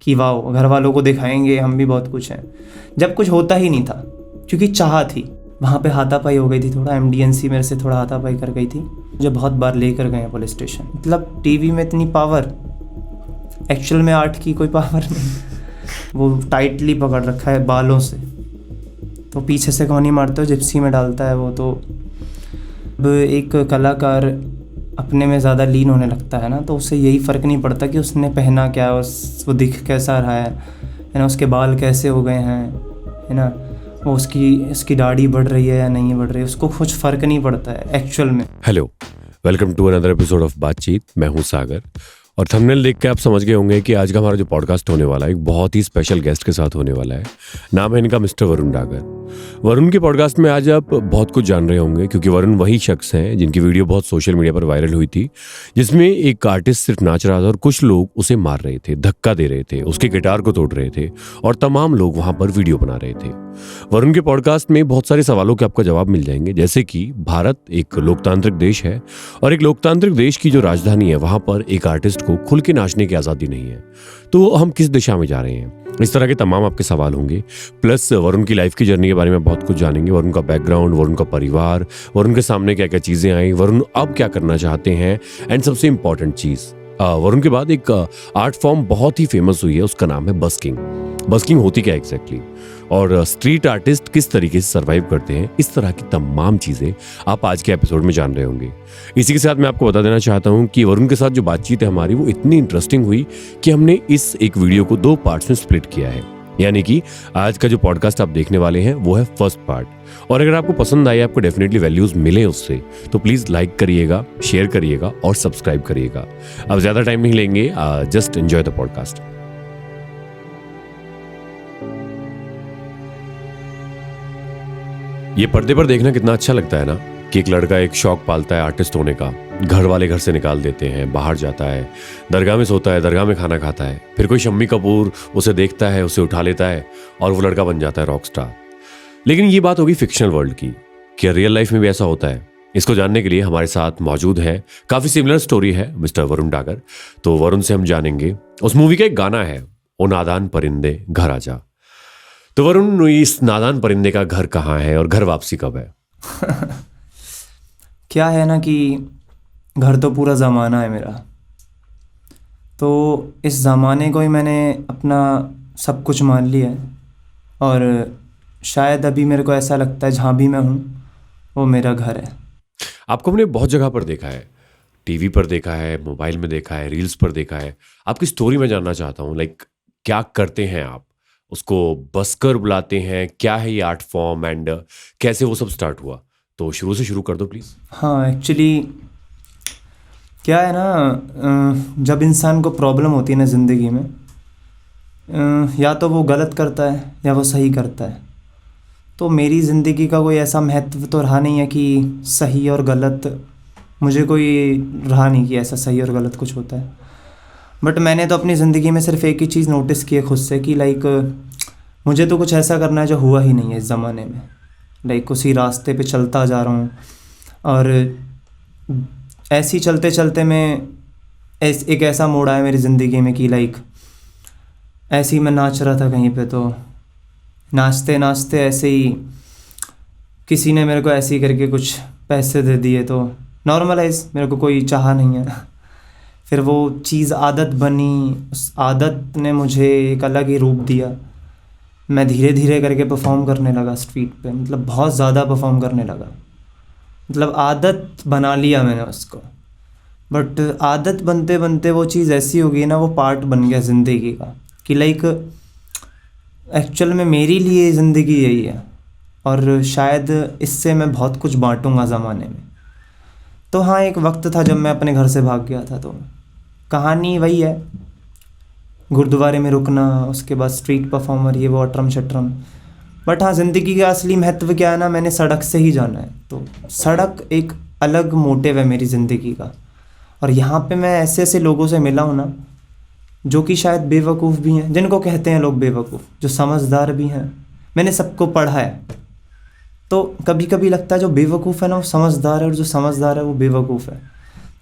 कि वाह घर वालों को दिखाएंगे हम भी बहुत कुछ हैं, जब कुछ होता ही नहीं था। क्योंकि चाह थी, वहाँ पे हाथापाई हो गई थी, थोड़ा MDNC मेरे से थोड़ा हाथापाई कर गई थी, मुझे बहुत बार लेकर गए हैं पुलिस स्टेशन। मतलब टीवी में इतनी पावर, एक्चुअल में आर्ट की कोई पावर नहीं। वो टाइटली पकड़ रखा है बालों से, तो पीछे से कौन ही मारते हो, जिप्सी में डालता है वो। तो अब एक कलाकार अपने में ज़्यादा लीन होने लगता है ना, तो उससे यही फ़र्क नहीं पड़ता कि उसने पहना क्या, वो दिख कैसा रहा है ना, उसके बाल कैसे हो गए हैं, है ना, वो उसकी दाढ़ी बढ़ रही है या नहीं बढ़ रही है, उसको कुछ फ़र्क नहीं पड़ता है एक्चुअल में। Hello, welcome to another episode of Baatcheet. मैं हूं सागर और थंबनेल देख के आप समझ गए होंगे कि आज का हमारा जो पॉडकास्ट होने वाला है एक बहुत ही स्पेशल गेस्ट के साथ होने वाला है। नाम है इनका मिस्टर वरुण डागर। वरुण के पॉडकास्ट में आज आप बहुत कुछ जान रहे होंगे, क्योंकि वरुण वही शख्स हैं जिनकी वीडियो बहुत सोशल मीडिया पर वायरल हुई थी, जिसमें एक आर्टिस्ट सिर्फ नाच रहा था और कुछ लोग उसे मार रहे थे, धक्का दे रहे थे, उसके गिटार को तोड़ रहे थे और तमाम लोग वहां पर वीडियो बना रहे थे। वरुण के पॉडकास्ट में बहुत सारे सवालों के आपको जवाब मिल जाएंगे, जैसे कि भारत एक लोकतांत्रिक देश है और एक लोकतांत्रिक देश की जो राजधानी है वहां पर एक आर्टिस्ट को खुल के नाचने की आज़ादी नहीं है, तो हम किस दिशा में जा रहे हैं। इस तरह के तमाम आपके सवाल होंगे। प्लस वरुण की लाइफ की जर्नी के बारे में बहुत कुछ जानेंगे, वरुण का बैकग्राउंड, वरुण का परिवार, वरुण के सामने क्या क्या चीज़ें आई, वरुण अब क्या करना चाहते हैं, एंड सबसे इंपॉर्टेंट चीज़, वरुण के बाद एक आर्ट फॉर्म बहुत ही फेमस हुई है, उसका नाम है बस्किंग। बस्किंग होती क्या एग्जैक्टली और स्ट्रीट आर्टिस्ट किस तरीके से सर्वाइव करते हैं, इस तरह की तमाम चीज़ें आप आज के एपिसोड में जान रहे होंगे। इसी के साथ मैं आपको बता देना चाहता हूं कि वरुण के साथ जो बातचीत है हमारी, वो इतनी इंटरेस्टिंग हुई कि हमने इस एक वीडियो को 2 पार्ट्स में स्प्लिट किया है। यानी कि आज का जो पॉडकास्ट आप देखने वाले हैं वो है फर्स्ट पार्ट, और अगर आपको पसंद आए, आपको डेफिनेटली वैल्यूज मिले उससे, तो प्लीज लाइक करिएगा, शेयर करिएगा और सब्सक्राइब करिएगा। अब ज्यादा टाइम नहीं लेंगे, जस्ट एंजॉय द पॉडकास्ट। ये पर्दे पर देखना कितना अच्छा लगता है ना, कि एक लड़का एक शौक पालता है आर्टिस्ट होने का, घर वाले घर से निकाल देते हैं, बाहर जाता है, दरगाह में सोता है, दरगाह में खाना खाता है, फिर कोई शम्मी कपूर उसे देखता है, उसे उठा लेता है और वो लड़का बन जाता है रॉक स्टार। लेकिन ये बात होगी फिक्शनल वर्ल्ड की, क्या रियल लाइफ में भी ऐसा होता है? इसको जानने के लिए हमारे साथ मौजूद है, काफी सिमिलर स्टोरी है, मिस्टर वरुण डागर। तो वरुण से हम जानेंगे, उस मूवी का एक गाना है, ओ नादान परिंदे घर आजा। तो वरुण, इस नादान परिंदे का घर कहाँ है और घर वापसी कब है? क्या है ना कि घर तो पूरा ज़माना है मेरा, तो इस ज़माने को ही मैंने अपना सब कुछ मान लिया है। और शायद अभी मेरे को ऐसा लगता है जहाँ भी मैं हूँ वो मेरा घर है। आपको हमने बहुत जगह पर देखा है, टीवी पर देखा है, मोबाइल में देखा है, रील्स पर देखा है। आपकी स्टोरी में जानना चाहता हूँ, लाइक क्या करते हैं आप? उसको बस्कर बुलाते हैं, क्या है ये आर्ट फॉर्म, एंड कैसे वो सब स्टार्ट हुआ? तो शुरू से शुरू कर दो प्लीज़। हाँ, एक्चुअली क्या है ना, जब इंसान को प्रॉब्लम होती है ना ज़िंदगी में, या तो वो गलत करता है या वो सही करता है। तो मेरी ज़िंदगी का कोई ऐसा महत्व तो रहा नहीं है कि सही और गलत, मुझे कोई रहा नहीं कि ऐसा सही और गलत कुछ होता है। बट मैंने तो अपनी ज़िंदगी में सिर्फ एक ही चीज़ नोटिस की है खुद से, कि लाइक मुझे तो कुछ ऐसा करना है जो हुआ ही नहीं है इस ज़माने में। लाइक उसी रास्ते पे चलता जा रहा हूँ, और ऐसे ही चलते चलते मैं एक ऐसा मोड़ आया मेरी ज़िंदगी में कि लाइक ऐसे ही मैं नाच रहा था कहीं पे, तो नाचते नाचते ऐसे ही किसी ने मेरे को ऐसे ही करके कुछ पैसे दे दिए, तो नॉर्मलाइज, मेरे को कोई चाहा नहीं है। फिर वो चीज़ आदत बनी, उस आदत ने मुझे एक अलग ही रूप दिया। मैं धीरे धीरे करके परफॉर्म करने लगा स्ट्रीट पे, मतलब बहुत ज़्यादा परफॉर्म करने लगा, मतलब आदत बना लिया मैंने उसको। बट आदत बनते बनते वो चीज़ ऐसी हो गई ना, वो पार्ट बन गया ज़िंदगी का, कि लाइक एक्चुअल में मेरे लिए ज़िंदगी यही है, और शायद इससे मैं बहुत कुछ बांटूंगा ज़माने में। तो हाँ, एक वक्त था जब मैं अपने घर से भाग गया था, तो कहानी वही है, गुरुद्वारे में रुकना, उसके बाद स्ट्रीट परफॉर्मर, ये वो अटरम शटरम। बट हाँ, ज़िंदगी का असली महत्व क्या है ना, मैंने सड़क से ही जाना है। तो सड़क एक अलग मोटिव है मेरी ज़िंदगी का, और यहाँ पे मैं ऐसे ऐसे लोगों से मिला हूँ ना, जो कि शायद बेवकूफ़ भी हैं, जिनको कहते हैं लोग बेवकूफ़, जो समझदार भी हैं। मैंने सबको पढ़ा है, तो कभी कभी लगता है जो बेवकूफ़ है ना वो समझदार है, और जो समझदार है वो बेवकूफ़ है।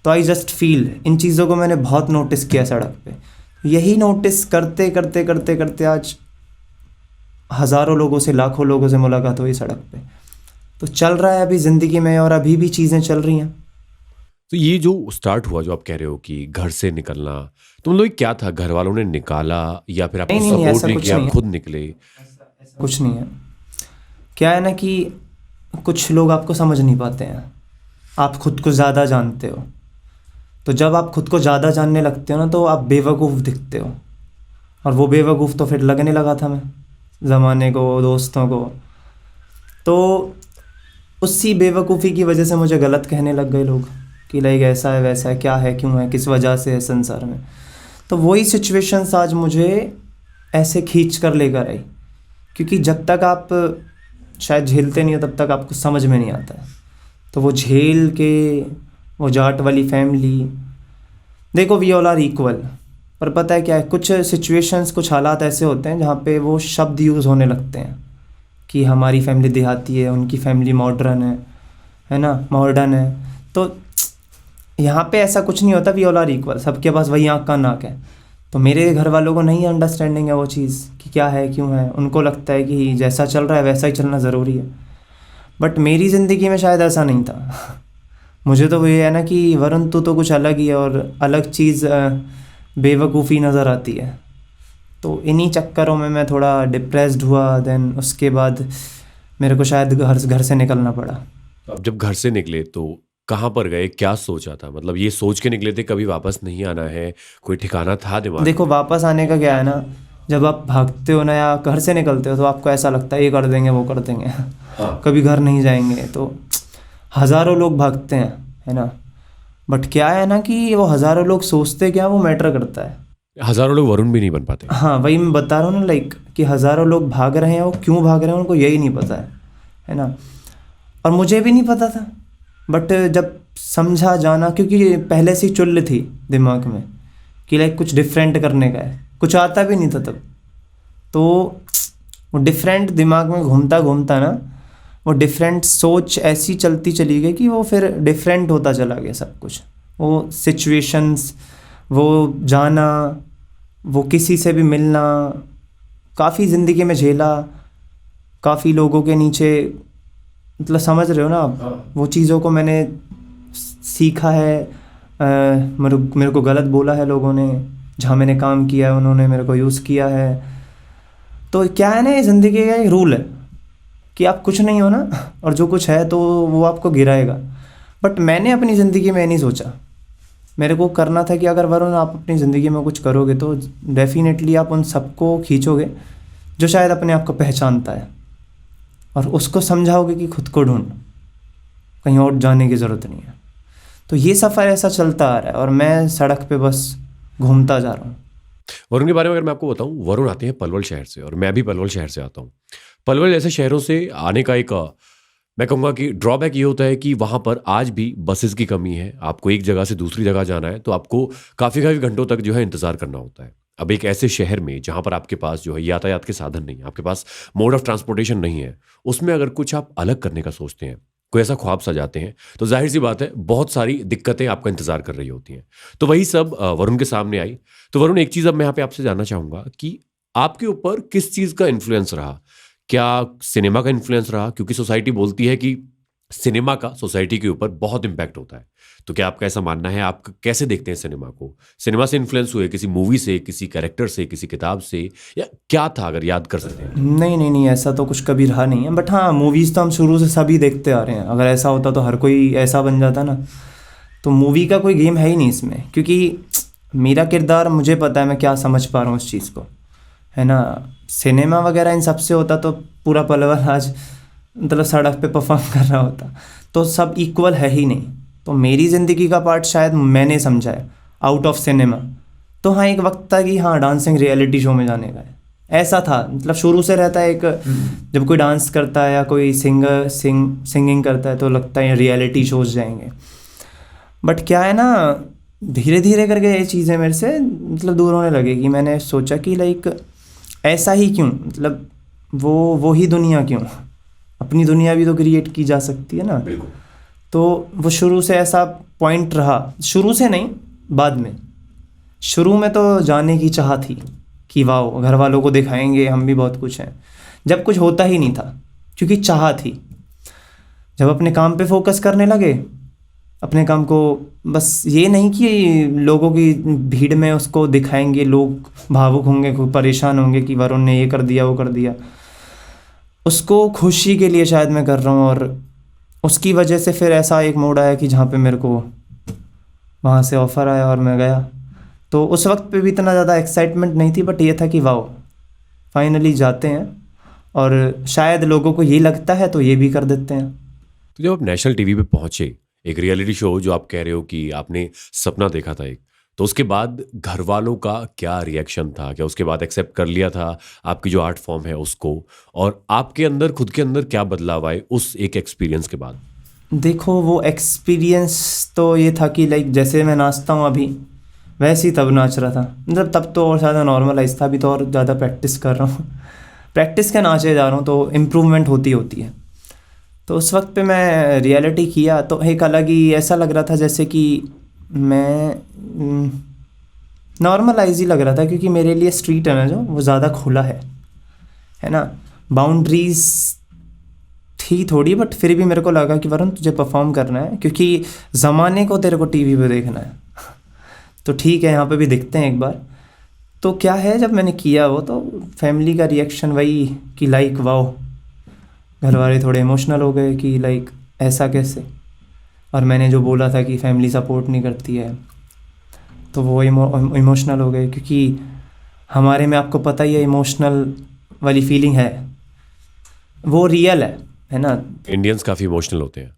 तो आई जस्ट फील, इन चीज़ों को मैंने बहुत नोटिस किया सड़क पे। यही नोटिस करते करते करते करते आज हज़ारों लोगों से, लाखों लोगों से मुलाकात हुई सड़क पे। तो चल रहा है अभी ज़िंदगी में, और अभी भी चीज़ें चल रही हैं। तो ये जो स्टार्ट हुआ, जो आप कह रहे हो कि घर से निकलना, तो मतलब ये क्या था? घर वालों ने निकाला या फिर आपको नहीं, सपोर्ट ऐसा नहीं कुछ किया, नहीं आप है। खुद निकले? कुछ नहीं है। क्या है ना कि कुछ लोग आपको समझ नहीं पाते हैं। आप खुद को ज़्यादा जानते हो, तो जब आप खुद को ज़्यादा जानने लगते हो ना, तो आप बेवकूफ़ दिखते हो। और वो बेवकूफ़ तो फिर लगने लगा था मैं, ज़माने को, दोस्तों को। तो उसी बेवकूफ़ी की वजह से मुझे गलत कहने लग गए लोग कि लाइक ऐसा है, वैसा है, क्या है, क्यों है, किस वजह से है संसार में। तो वही सिचुएशंस आज मुझे ऐसे खींच कर लेकर आई, क्योंकि जब तक आप शायद झेलते नहीं हो तब तक आपको समझ में नहीं आता है। तो वो झेल के, वो जाट वाली फैमिली, देखो वी ऑल आर इक्वल। पर पता है क्या है, कुछ सिचुएशंस, कुछ हालात ऐसे होते हैं जहाँ पे वो शब्द यूज़ होने लगते हैं कि हमारी फैमिली देहाती है, उनकी फैमिली मॉडर्न है ना, मॉडर्न है। तो यहाँ पे ऐसा कुछ नहीं होता, वी ऑल आर इक्वल, सबके पास वही आँख का नाक है। तो मेरे घर वालों को नहीं अंडरस्टैंडिंग है वो चीज़ कि क्या है, क्यों है। उनको लगता है कि जैसा चल रहा है वैसा ही चलना ज़रूरी है। बट मेरी ज़िंदगी में शायद ऐसा नहीं था। मुझे तो ये है ना कि वरुण तू तो कुछ अलग ही है, और अलग चीज़ बेवकूफ़ी नज़र आती है। तो इन्हीं चक्करों में मैं थोड़ा डिप्रेस्ड हुआ। देन उसके बाद मेरे को शायद घर से निकलना पड़ा। तो अब जब घर से निकले तो कहाँ पर गए, क्या सोचा था? मतलब ये सोच के निकले थे कभी वापस नहीं आना है, कोई ठिकाना था दिमाग देखो में? वापस आने का क्या है ना, जब आप भागते हो ना या घर से निकलते हो तो आपको ऐसा लगता है ये कर देंगे, वो कर देंगे, हाँ। कभी घर नहीं जाएंगे। तो हज़ारों लोग भागते हैं, है ना। बट क्या है ना कि वो हज़ारों लोग सोचते क्या, वो मैटर करता है। हजारों लोग वरुण भी नहीं बन पाते। हाँ, वही मैं बता रहा हूँ ना, लाइक कि हज़ारों लोग भाग रहे हैं, वो क्यों भाग रहे हैं उनको यही नहीं पता है ना। और मुझे भी नहीं पता था। बट जब समझा जाना, क्योंकि पहले से ही चुल थी दिमाग में कि लाइक कुछ डिफरेंट करने का है, कुछ आता भी नहीं था तब। तो वो डिफरेंट दिमाग में घूमता घूमता ना, वो डिफरेंट सोच ऐसी चलती चली गई कि वो फिर डिफरेंट होता चला गया सब कुछ। वो सिचुएशंस, वो जाना, वो किसी से भी मिलना, काफ़ी ज़िंदगी में झेला, काफ़ी लोगों के नीचे, मतलब समझ रहे हो ना आप। वो चीज़ों को मैंने सीखा है। मेरे को गलत बोला है लोगों ने, जहाँ मैंने काम किया है उन्होंने मेरे को यूज़ किया है। तो क्या है ना, ये ज़िंदगी का एक रूल है कि आप कुछ नहीं हो ना, और जो कुछ है तो वो आपको गिराएगा। बट मैंने अपनी ज़िंदगी में नहीं सोचा। मेरे को करना था कि अगर वरुण आप अपनी ज़िंदगी में कुछ करोगे तो डेफिनेटली आप उन सबको खींचोगे जो शायद अपने आप को पहचानता है, और उसको समझाओगे कि खुद को ढूंढ, कहीं और जाने की ज़रूरत नहीं है। तो ये सफ़र ऐसा चलता आ रहा है, और मैं सड़क पे बस घूमता जा रहा हूँ। वरुण के बारे में अगर मैं आपको बताऊं, वरुण आते हैं पलवल शहर से और मैं भी पलवल शहर से आता हूं। पलवल जैसे शहरों से आने का एक मैं कहूँगा कि ड्रॉबैक ये होता है कि वहाँ पर आज भी बसेस की कमी है। आपको एक जगह से दूसरी जगह जाना है तो आपको काफ़ी काफ़ी घंटों तक जो है इंतज़ार करना होता है। अब एक ऐसे शहर में जहाँ पर आपके पास जो है यातायात के साधन नहीं है, आपके पास मोड ऑफ ट्रांसपोर्टेशन नहीं है, उसमें अगर कुछ आप अलग करने का सोचते हैं, कोई ऐसा ख्वाब सजाते हैं, तो जाहिर सी बात है बहुत सारी दिक्कतें आपका इंतजार कर रही होती हैं। तो वही सब वरुण के सामने आई। तो वरुण, एक चीज़ अब मैं यहाँ पे आपसे जानना चाहूँगा कि आपके ऊपर किस चीज़ का इन्फ्लुएंस रहा? क्या सिनेमा का इन्फ्लुएंस रहा? क्योंकि सोसाइटी बोलती है कि सिनेमा का सोसाइटी के ऊपर बहुत इम्पैक्ट होता है। तो क्या आपका ऐसा मानना है? आप कैसे देखते हैं सिनेमा को? सिनेमा से इन्फ्लुएंस हुए, किसी मूवी से, किसी कैरेक्टर से, किसी किताब से, या क्या था, अगर याद कर सकते हैं? नहीं नहीं नहीं, ऐसा तो कुछ कभी रहा नहीं है। बट हाँ, मूवीज़ तो हम शुरू से सभी देखते आ रहे हैं। अगर ऐसा होता तो हर कोई ऐसा बन जाता ना। तो मूवी का कोई गेम है ही नहीं इसमें, क्योंकि मेरा किरदार, मुझे पता है मैं क्या समझ पा रहा हूँ उस चीज़ को, है ना। सिनेमा वगैरह इन सब से होता तो पूरा पलवल आज मतलब सड़क पे परफॉर्म कर रहा होता। तो सब इक्वल है ही नहीं। तो मेरी ज़िंदगी का पार्ट शायद मैंने समझा है आउट ऑफ सिनेमा। तो हाँ, एक वक्त था कि हाँ डांसिंग रियलिटी शो में जाने का है, ऐसा था। मतलब शुरू से रहता है एक, जब कोई डांस करता है या कोई सिंगिंग करता है तो लगता है रियलिटी शोज जाएंगे। बट क्या है ना, धीरे धीरे करके ये चीज़ें मेरे से मतलब दूर होने लगे कि मैंने सोचा कि लाइक ऐसा ही क्यों, मतलब वो ही दुनिया क्यों, अपनी दुनिया भी तो क्रिएट की जा सकती है ना। बिल्कुल। तो वो शुरू से ऐसा पॉइंट रहा, शुरू से नहीं बाद में, शुरू में तो जाने की चाह थी कि वाह घर वालों को दिखाएंगे हम भी बहुत कुछ हैं, जब कुछ होता ही नहीं था क्योंकि चाह थी। जब अपने काम पे फोकस करने लगे, अपने काम को, बस ये नहीं कि लोगों की भीड़ में उसको दिखाएंगे, लोग भावुक होंगे, खूब परेशान होंगे कि वरुण ने ये कर दिया वो कर दिया, उसको खुशी के लिए शायद मैं कर रहा हूँ। और उसकी वजह से फिर ऐसा एक मोड़ आया कि जहाँ पे मेरे को वहाँ से ऑफ़र आया और मैं गया। तो उस वक्त पे भी इतना ज़्यादा एक्साइटमेंट नहीं थी, बट ये था कि वाओ फाइनली जाते हैं और शायद लोगों को ये लगता है तो ये भी कर देते हैं। तो जब आप नेशनल टीवी पे पहुंचे, एक रियलिटी शो जो आप कह रहे हो कि आपने सपना देखा था एक, तो उसके बाद घर वालों का क्या रिएक्शन था? क्या उसके बाद एक्सेप्ट कर लिया था आपकी जो आर्ट फॉर्म है उसको? और आपके अंदर, खुद के अंदर क्या बदलाव आए उस एक एक्सपीरियंस के बाद? देखो वो एक्सपीरियंस तो ये था कि लाइक जैसे मैं नाचता हूँ अभी, वैसे ही तब नाच रहा था। मतलब तब तो और ज़्यादा नॉर्मलाइज था, अभी तो और ज़्यादा प्रैक्टिस कर रहा हूँ। प्रैक्टिस के नाचे जा रहा हूँ तो इम्प्रूवमेंट होती होती है। तो उस वक्त पे मैं रियलिटी किया तो एक अलग ही ऐसा लग रहा था जैसे कि मैं नॉर्मलाइज ही लग रहा था, क्योंकि मेरे लिए स्ट्रीट है ना जो वो ज़्यादा खुला है ना। बाउंड्रीज थी थोड़ी, बट फिर भी मेरे को लगा कि वरुण तुझे परफॉर्म करना है, क्योंकि ज़माने को तेरे को टीवी पे देखना है। तो ठीक है यहाँ पे भी दिखते हैं एक बार। तो क्या है, जब मैंने किया वो तो फैमिली का रिएक्शन वही कि लाइक वाओ, घर वाले थोड़े इमोशनल हो गए कि लाइक ऐसा कैसे। और मैंने जो बोला था कि फैमिली सपोर्ट नहीं करती है, तो वो इमोशनल हो गए, क्योंकि हमारे में आपको पता ही है इमोशनल वाली फीलिंग है, वो रियल है ना। इंडियंस काफ़ी इमोशनल होते हैं।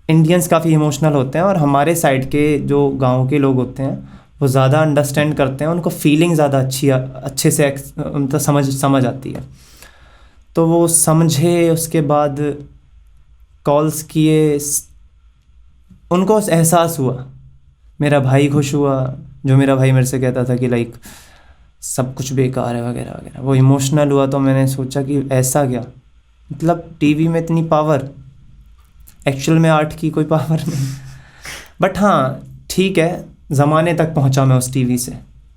इंडियंस काफ़ी इमोशनल होते हैं, और हमारे साइड के जो गांव के लोग होते हैं वो ज़्यादा अंडरस्टैंड करते हैं, उनको फीलिंग ज़्यादा अच्छे से मतलब समझ आती है। तो वो समझे, उसके बाद कॉल्स किए, उनको एहसास हुआ, मेरा भाई खुश हुआ, जो मेरा भाई मेरे से कहता था कि लाइक सब कुछ बेकार है वगैरह वगैरह, वो इमोशनल हुआ। तो मैंने सोचा कि ऐसा क्या, मतलब टीवी में इतनी पावर, एक्चुअल में आर्ट की कोई पावर नहीं। बट हाँ ठीक है, ज़माने तक पहुंचा मैं उस टीवी से,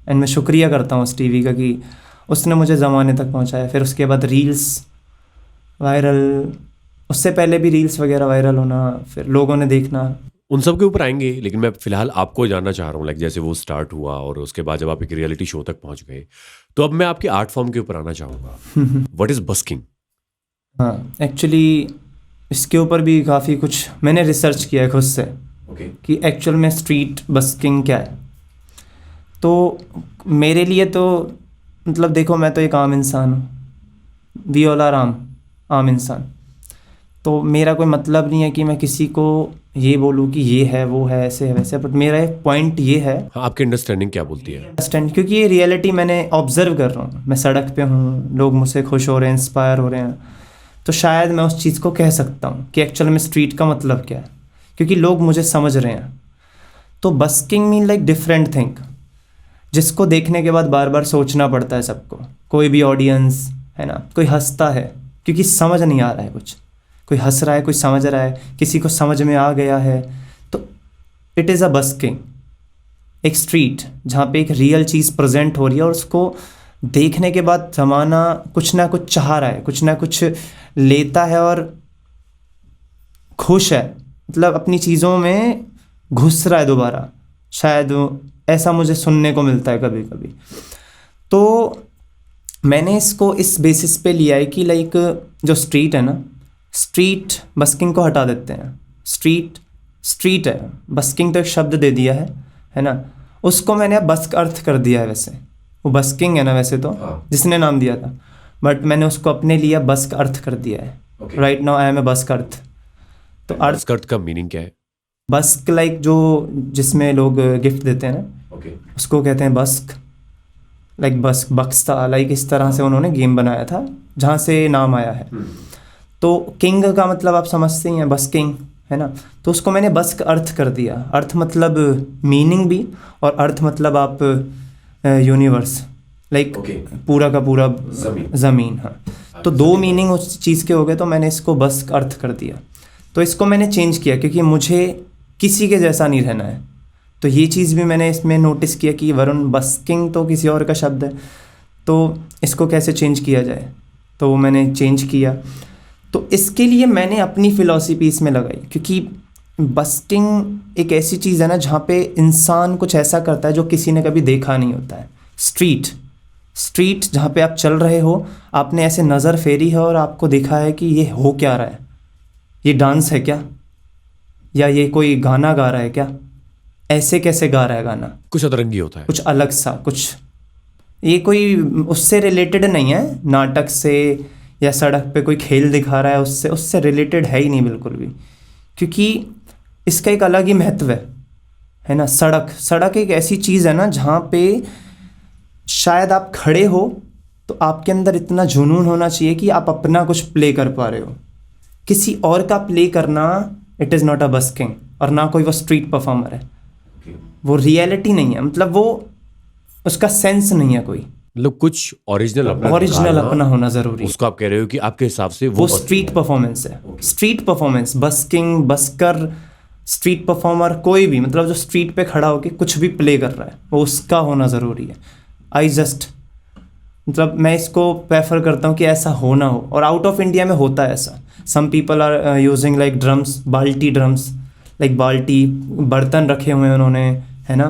एंड मैं शुक्रिया करता हूँ उस टीवी का कि उसने मुझे ज़माने तक पहुंचाया। फिर उसके बाद रील्स वायरल, उससे पहले भी रील्स वगैरह वायरल होना, फिर लोगों ने देखना। उन सब के ऊपर आएंगे, लेकिन मैं फिलहाल आपको जानना चाह रहा हूँ, लाइक जैसे वो स्टार्ट हुआ और उसके बाद जब आप एक रियलिटी शो तक पहुंच गए, तो अब मैं आपकी आर्ट फॉर्म के ऊपर आना चाहूँगा। What is busking? हाँ एक्चुअली इसके ऊपर भी काफ़ी कुछ मैंने रिसर्च किया है खुद से, कि एक्चुअल में स्ट्रीट बस्किंग क्या है। तो मेरे लिए तो मतलब देखो, मैं तो एक आम इंसान हूँ, वी ऑल आर आम इंसान। तो मेरा कोई मतलब नहीं है कि मैं किसी को ये बोलूँ कि ये है वो है ऐसे है वैसे, बट मेरा एक पॉइंट ये है। हाँ, आपकी अंडरस्टैंडिंग क्या बोलती है? अंडरस्टैंड, क्योंकि ये रियलिटी मैंने ऑब्जर्व कर रहा हूँ, मैं सड़क पे हूँ, लोग मुझसे खुश हो रहे हैं, इंस्पायर हो रहे हैं, तो शायद मैं उस चीज़ को कह सकता हूँ कि एक्चुअल में स्ट्रीट का मतलब क्या है, क्योंकि लोग मुझे समझ रहे हैं। तो busking mean like different thing, जिसको देखने के बाद बार बार सोचना पड़ता है सबको, कोई भी ऑडियंस है ना, कोई हंसता है क्योंकि समझ नहीं आ रहा है कुछ, कोई हंस रहा है, कोई समझ रहा है, किसी को समझ में आ गया है, तो इट इज़ अ बस्किंग। एक स्ट्रीट जहाँ पे एक रियल चीज़ प्रेजेंट हो रही है, और उसको देखने के बाद ज़माना कुछ ना कुछ चाह रहा है, कुछ ना कुछ लेता है और खुश है, मतलब अपनी चीज़ों में घुस रहा है दोबारा, शायद ऐसा मुझे सुनने को मिलता है कभी कभी। तो मैंने इसको इस बेसिस पे लिया है कि लाइक जो स्ट्रीट है ना, स्ट्रीट बस्किंग को हटा देते हैं। स्ट्रीट है, बस्किंग तो एक शब्द दे दिया है ना, उसको मैंने अब बस्क अर्थ कर दिया है। वैसे वो बस्किंग है ना वैसे तो, जिसने नाम दिया था, बट मैंने उसको अपने लिए बस्क अर्थ कर दिया है। Right now I am a busker. तो बस्क अर्थ का मीनिंग क्या है? बस्क लाइक जो जिसमें लोग गिफ्ट देते हैं ना, उसको कहते हैं बस्क, लाइक बस्क बक्सा, लाइक इस तरह से उन्होंने गेम बनाया था जहाँ से नाम आया है। तो किंग का मतलब आप समझते ही हैं, बस्किंग है ना, तो उसको मैंने बस्क अर्थ कर दिया। अर्थ मतलब मीनिंग भी, और अर्थ मतलब आप यूनिवर्स, लाइक पूरा का पूरा ज़मीन। हाँ, तो दो मीनिंग उस चीज़ के हो गए, तो मैंने इसको बस्क अर्थ कर दिया। तो इसको मैंने चेंज किया क्योंकि मुझे किसी के जैसा नहीं रहना है, तो ये चीज़ भी मैंने इसमें नोटिस किया कि वरुण बस्किंग तो किसी और का शब्द है, तो इसको कैसे चेंज किया जाए। तो वो मैंने चेंज किया। तो इसके लिए मैंने अपनी फ़िलॉसफी इसमें लगाई, क्योंकि बस्किंग एक ऐसी चीज़ है ना जहाँ पे इंसान कुछ ऐसा करता है जो किसी ने कभी देखा नहीं होता है। स्ट्रीट जहाँ पे आप चल रहे हो, आपने ऐसे नज़र फेरी है और आपको देखा है कि ये हो क्या रहा है, ये डांस है क्या, या ये कोई गाना गा रहा है क्या, ऐसे कैसे गा रहा है गाना, कुछ अतरंगी होता है, कुछ अलग सा, कुछ ये कोई उससे रिलेटेड नहीं है, नाटक से या सड़क पे कोई खेल दिखा रहा है उससे रिलेटेड है ही नहीं बिल्कुल भी, क्योंकि इसका एक अलग ही महत्व है ना। सड़क एक ऐसी चीज़ है ना जहाँ पे शायद आप खड़े हो तो आपके अंदर इतना जुनून होना चाहिए कि आप अपना कुछ प्ले कर पा रहे हो। किसी और का प्ले करना it is not a busking, और ना कोई वो स्ट्रीट परफॉर्मर है, वो रियलिटी नहीं है, मतलब वो उसका सेंस नहीं है कोई, मतलब कुछ ओरिजिनल अपना होना ज़रूरी है। उसको आप कह रहे हो कि आपके हिसाब से वो स्ट्रीट परफॉर्मेंस है, street performance, busking, बस्कर, street performer, कोई भी, मतलब जो स्ट्रीट पे खड़ा होकर कुछ भी प्ले कर रहा है वो उसका होना ज़रूरी है। मतलब मैं इसको प्रेफर करता हूँ कि ऐसा हो ना हो, और आउट ऑफ इंडिया में होता है ऐसा। Some people are using like drums, बाल्टी ड्रम्स, लाइक बाल्टी बर्तन रखे हुए हैं उन्होंने, है ना।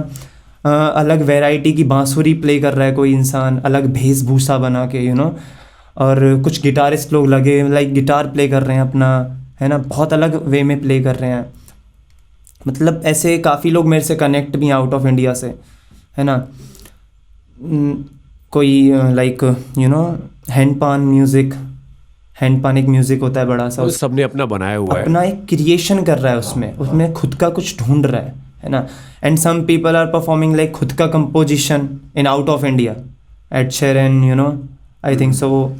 अलग वैरायटी की बांसुरी प्ले कर रहा है कोई इंसान, अलग वेशभूषा बना के, और कुछ गिटारिस्ट लोग लगे लाइक गिटार प्ले कर रहे हैं अपना, है ना, बहुत अलग वे में प्ले कर रहे हैं। मतलब ऐसे काफ़ी लोग मेरे से कनेक्ट भी हैं आउट ऑफ इंडिया से, है ना। कोई लाइक हैंडपान एक म्यूज़िक होता है बड़ा सा, तो सबने अपना बनाया हुआ है, अपना एक क्रिएशन कर रहा है उसमें खुद का कुछ ढूंढ रहा है ना। And some people are performing like खुद का composition in out of India, Ed Sheeran, I think so.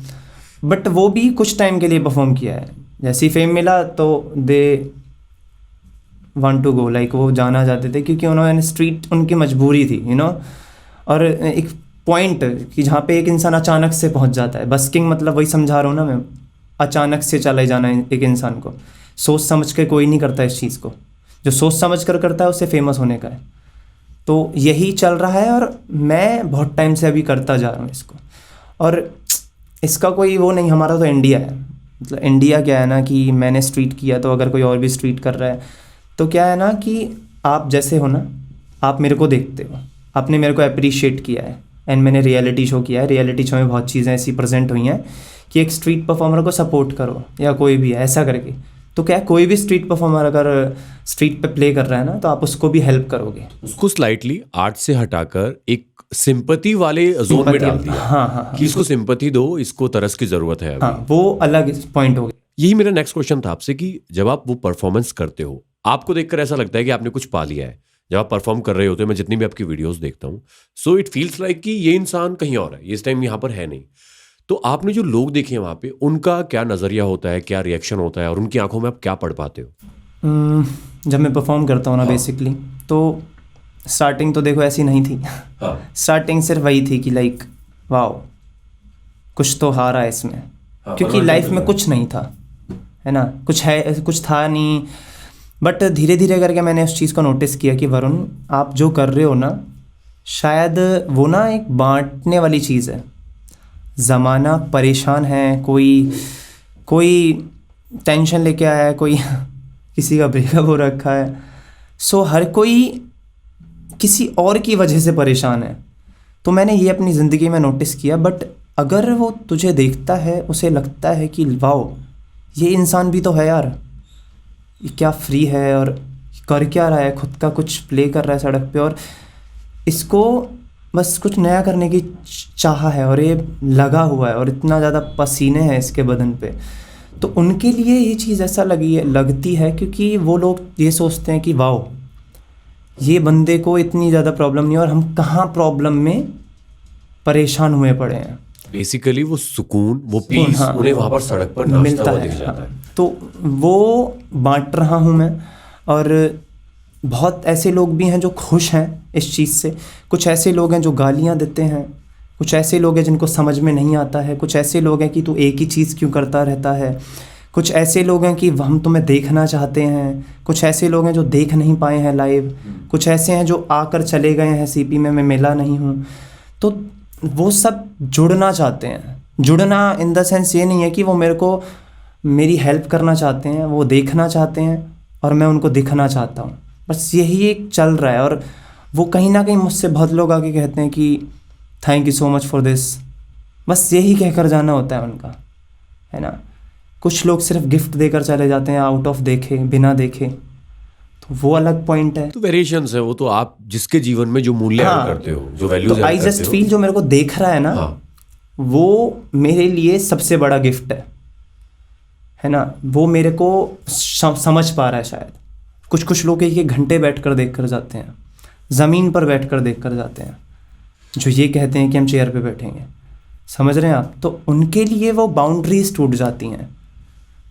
But वो भी कुछ टाइम के लिए परफॉर्म किया है, जैसे ही फेम मिला तो they want to go, like वो जाना चाहते थे, क्योंकि उन्होंने स्ट्रीट उनकी मजबूरी थी, और एक पॉइंट कि जहाँ पे एक इंसान अचानक से पहुँच जाता है। बस्किंग मतलब वही समझा रहा हूँ ना मैं, अचानक से चले जाना एक इंसान को, सोच समझ के कोई नहीं करता इस चीज़ को, जो सोच समझ कर करता है उससे फेमस होने का है। तो यही चल रहा है और मैं बहुत टाइम से अभी करता जा रहा हूँ इसको, और इसका कोई वो नहीं, हमारा तो इंडिया है। मतलब इंडिया क्या है ना कि मैंने स्ट्रीट किया तो अगर कोई और भी स्ट्रीट कर रहा है तो क्या है ना कि आप जैसे हो ना, आप मेरे को देखते हो, आपने मेरे को अप्रिशिएट किया है, एंड मैंने रियलिटी शो किया है। रियलिटी शो में बहुत चीज़ें ऐसी प्रेजेंट हुई हैं कि एक स्ट्रीट परफॉर्मर को सपोर्ट करो, या कोई भी ऐसा करके, तो क्या कोई भी स्ट्रीट परफॉर्मर अगर स्ट्रीट पे प्ले कर रहा है ना तो आप उसको भी हेल्प करोगे। उसको स्लाइटली आर्ट से हटाकर एक सिंपैथी वाले जोन में डाल दिया। हाँ, कि इसको सिंपैथी दो, इसको तरस की जरूरत है अभी। हाँ, वो अलग पॉइंट हो गया। यही मेरा नेक्स्ट क्वेश्चन था आपसे कि जब आप वो परफॉर्मेंस करते हो, आपको देखकर ऐसा लगता है कि आपने कुछ पा लिया है। जब आप परफॉर्म कर रहे होते हो, मैं जितनी भी आपकी वीडियोस देखता हूँ, सो इट फील्स लाइक कि ये इंसान कहीं और है, इस टाइम यहाँ पर है नहीं। तो आपने जो लोग देखे हैं वहाँ पे, उनका क्या नज़रिया होता है, क्या रिएक्शन होता है, और उनकी आंखों में आप क्या पढ़ पाते हो? जब मैं परफॉर्म करता हूँ ना बेसिकली, तो स्टार्टिंग तो देखो ऐसी नहीं थी। स्टार्टिंग सिर्फ वही थी कि लाइक वाओ, कुछ तो हारा है इसमें, क्योंकि लाइफ में कुछ नहीं था, है ना, कुछ था नहीं। बट धीरे धीरे करके मैंने उस चीज़ को नोटिस किया कि वरुण, आप जो कर रहे हो ना, शायद वो ना एक बांटने वाली चीज़ है। ज़माना परेशान है, कोई टेंशन लेके आया है, कोई किसी का ब्रेकअप हो रखा है, सो हर कोई किसी और की वजह से परेशान है। तो मैंने ये अपनी ज़िंदगी में नोटिस किया। बट अगर वो तुझे देखता है, उसे लगता है कि वाओ, ये इंसान भी तो है यार, ये क्या फ्री है और कर क्या रहा है, खुद का कुछ प्ले कर रहा है सड़क पे, और इसको बस कुछ नया करने की चाह है, और ये लगा हुआ है, और इतना ज़्यादा पसीने हैं इसके बदन पे। तो उनके लिए ये चीज़ ऐसा लगती है क्योंकि वो लोग ये सोचते हैं कि वाओ, ये बंदे को इतनी ज़्यादा प्रॉब्लम नहीं, और हम कहाँ प्रॉब्लम में परेशान हुए पड़े हैं। बेसिकली वो सुकून, वो पीस, हाँ, उन्हें वहाँ पर सड़क पर मिलता है। दिख जाता है। तो वो बांट रहा हूँ मैं, और बहुत ऐसे लोग भी हैं जो खुश हैं इस चीज़ से, कुछ ऐसे लोग हैं जो गालियाँ देते हैं, कुछ ऐसे लोग हैं जिनको समझ में नहीं आता है, कुछ ऐसे लोग हैं कि तू एक ही चीज़ क्यों करता रहता है, कुछ ऐसे लोग हैं कि हम तुम्हें देखना चाहते हैं, कुछ ऐसे लोग हैं जो देख नहीं पाए हैं लाइव, कुछ ऐसे हैं जो आकर चले गए हैं सीपी में, मैं मिला नहीं हूँ। तो वो सब जुड़ना चाहते हैं। जुड़ना इन द सेंस ये नहीं है कि वो मेरे को मेरी हेल्प करना चाहते हैं, वो देखना चाहते हैं और मैं उनको दिखना चाहता हूँ। बस यही एक चल रहा है। और वो कहीं ना कहीं मुझसे बहुत लोग आके कहते हैं कि thank you so much for this. बस यही कहकर जाना होता है उनका, है ना। कुछ लोग सिर्फ गिफ्ट देकर चले जाते हैं आउट ऑफ देखे, बिना देखे, तो वो अलग पॉइंट है। तो वेरिएशंस है, वो तो आप जिसके जीवन में जो मूल्य ऐड करते हो, जो वैल्यूज तो आई जस्ट फील जो मेरे को देख रहा है ना, वो मेरे लिए सबसे बड़ा गिफ्ट है ना। वो मेरे को समझ पा रहा है शायद। कुछ लोग एक घंटे बैठ कर देख कर जाते हैं, ज़मीन पर बैठ कर देख कर जाते हैं, जो ये कहते हैं कि हम चेयर पे बैठेंगे, समझ रहे हैं आप। तो उनके लिए वो बाउंड्रीज टूट जाती हैं।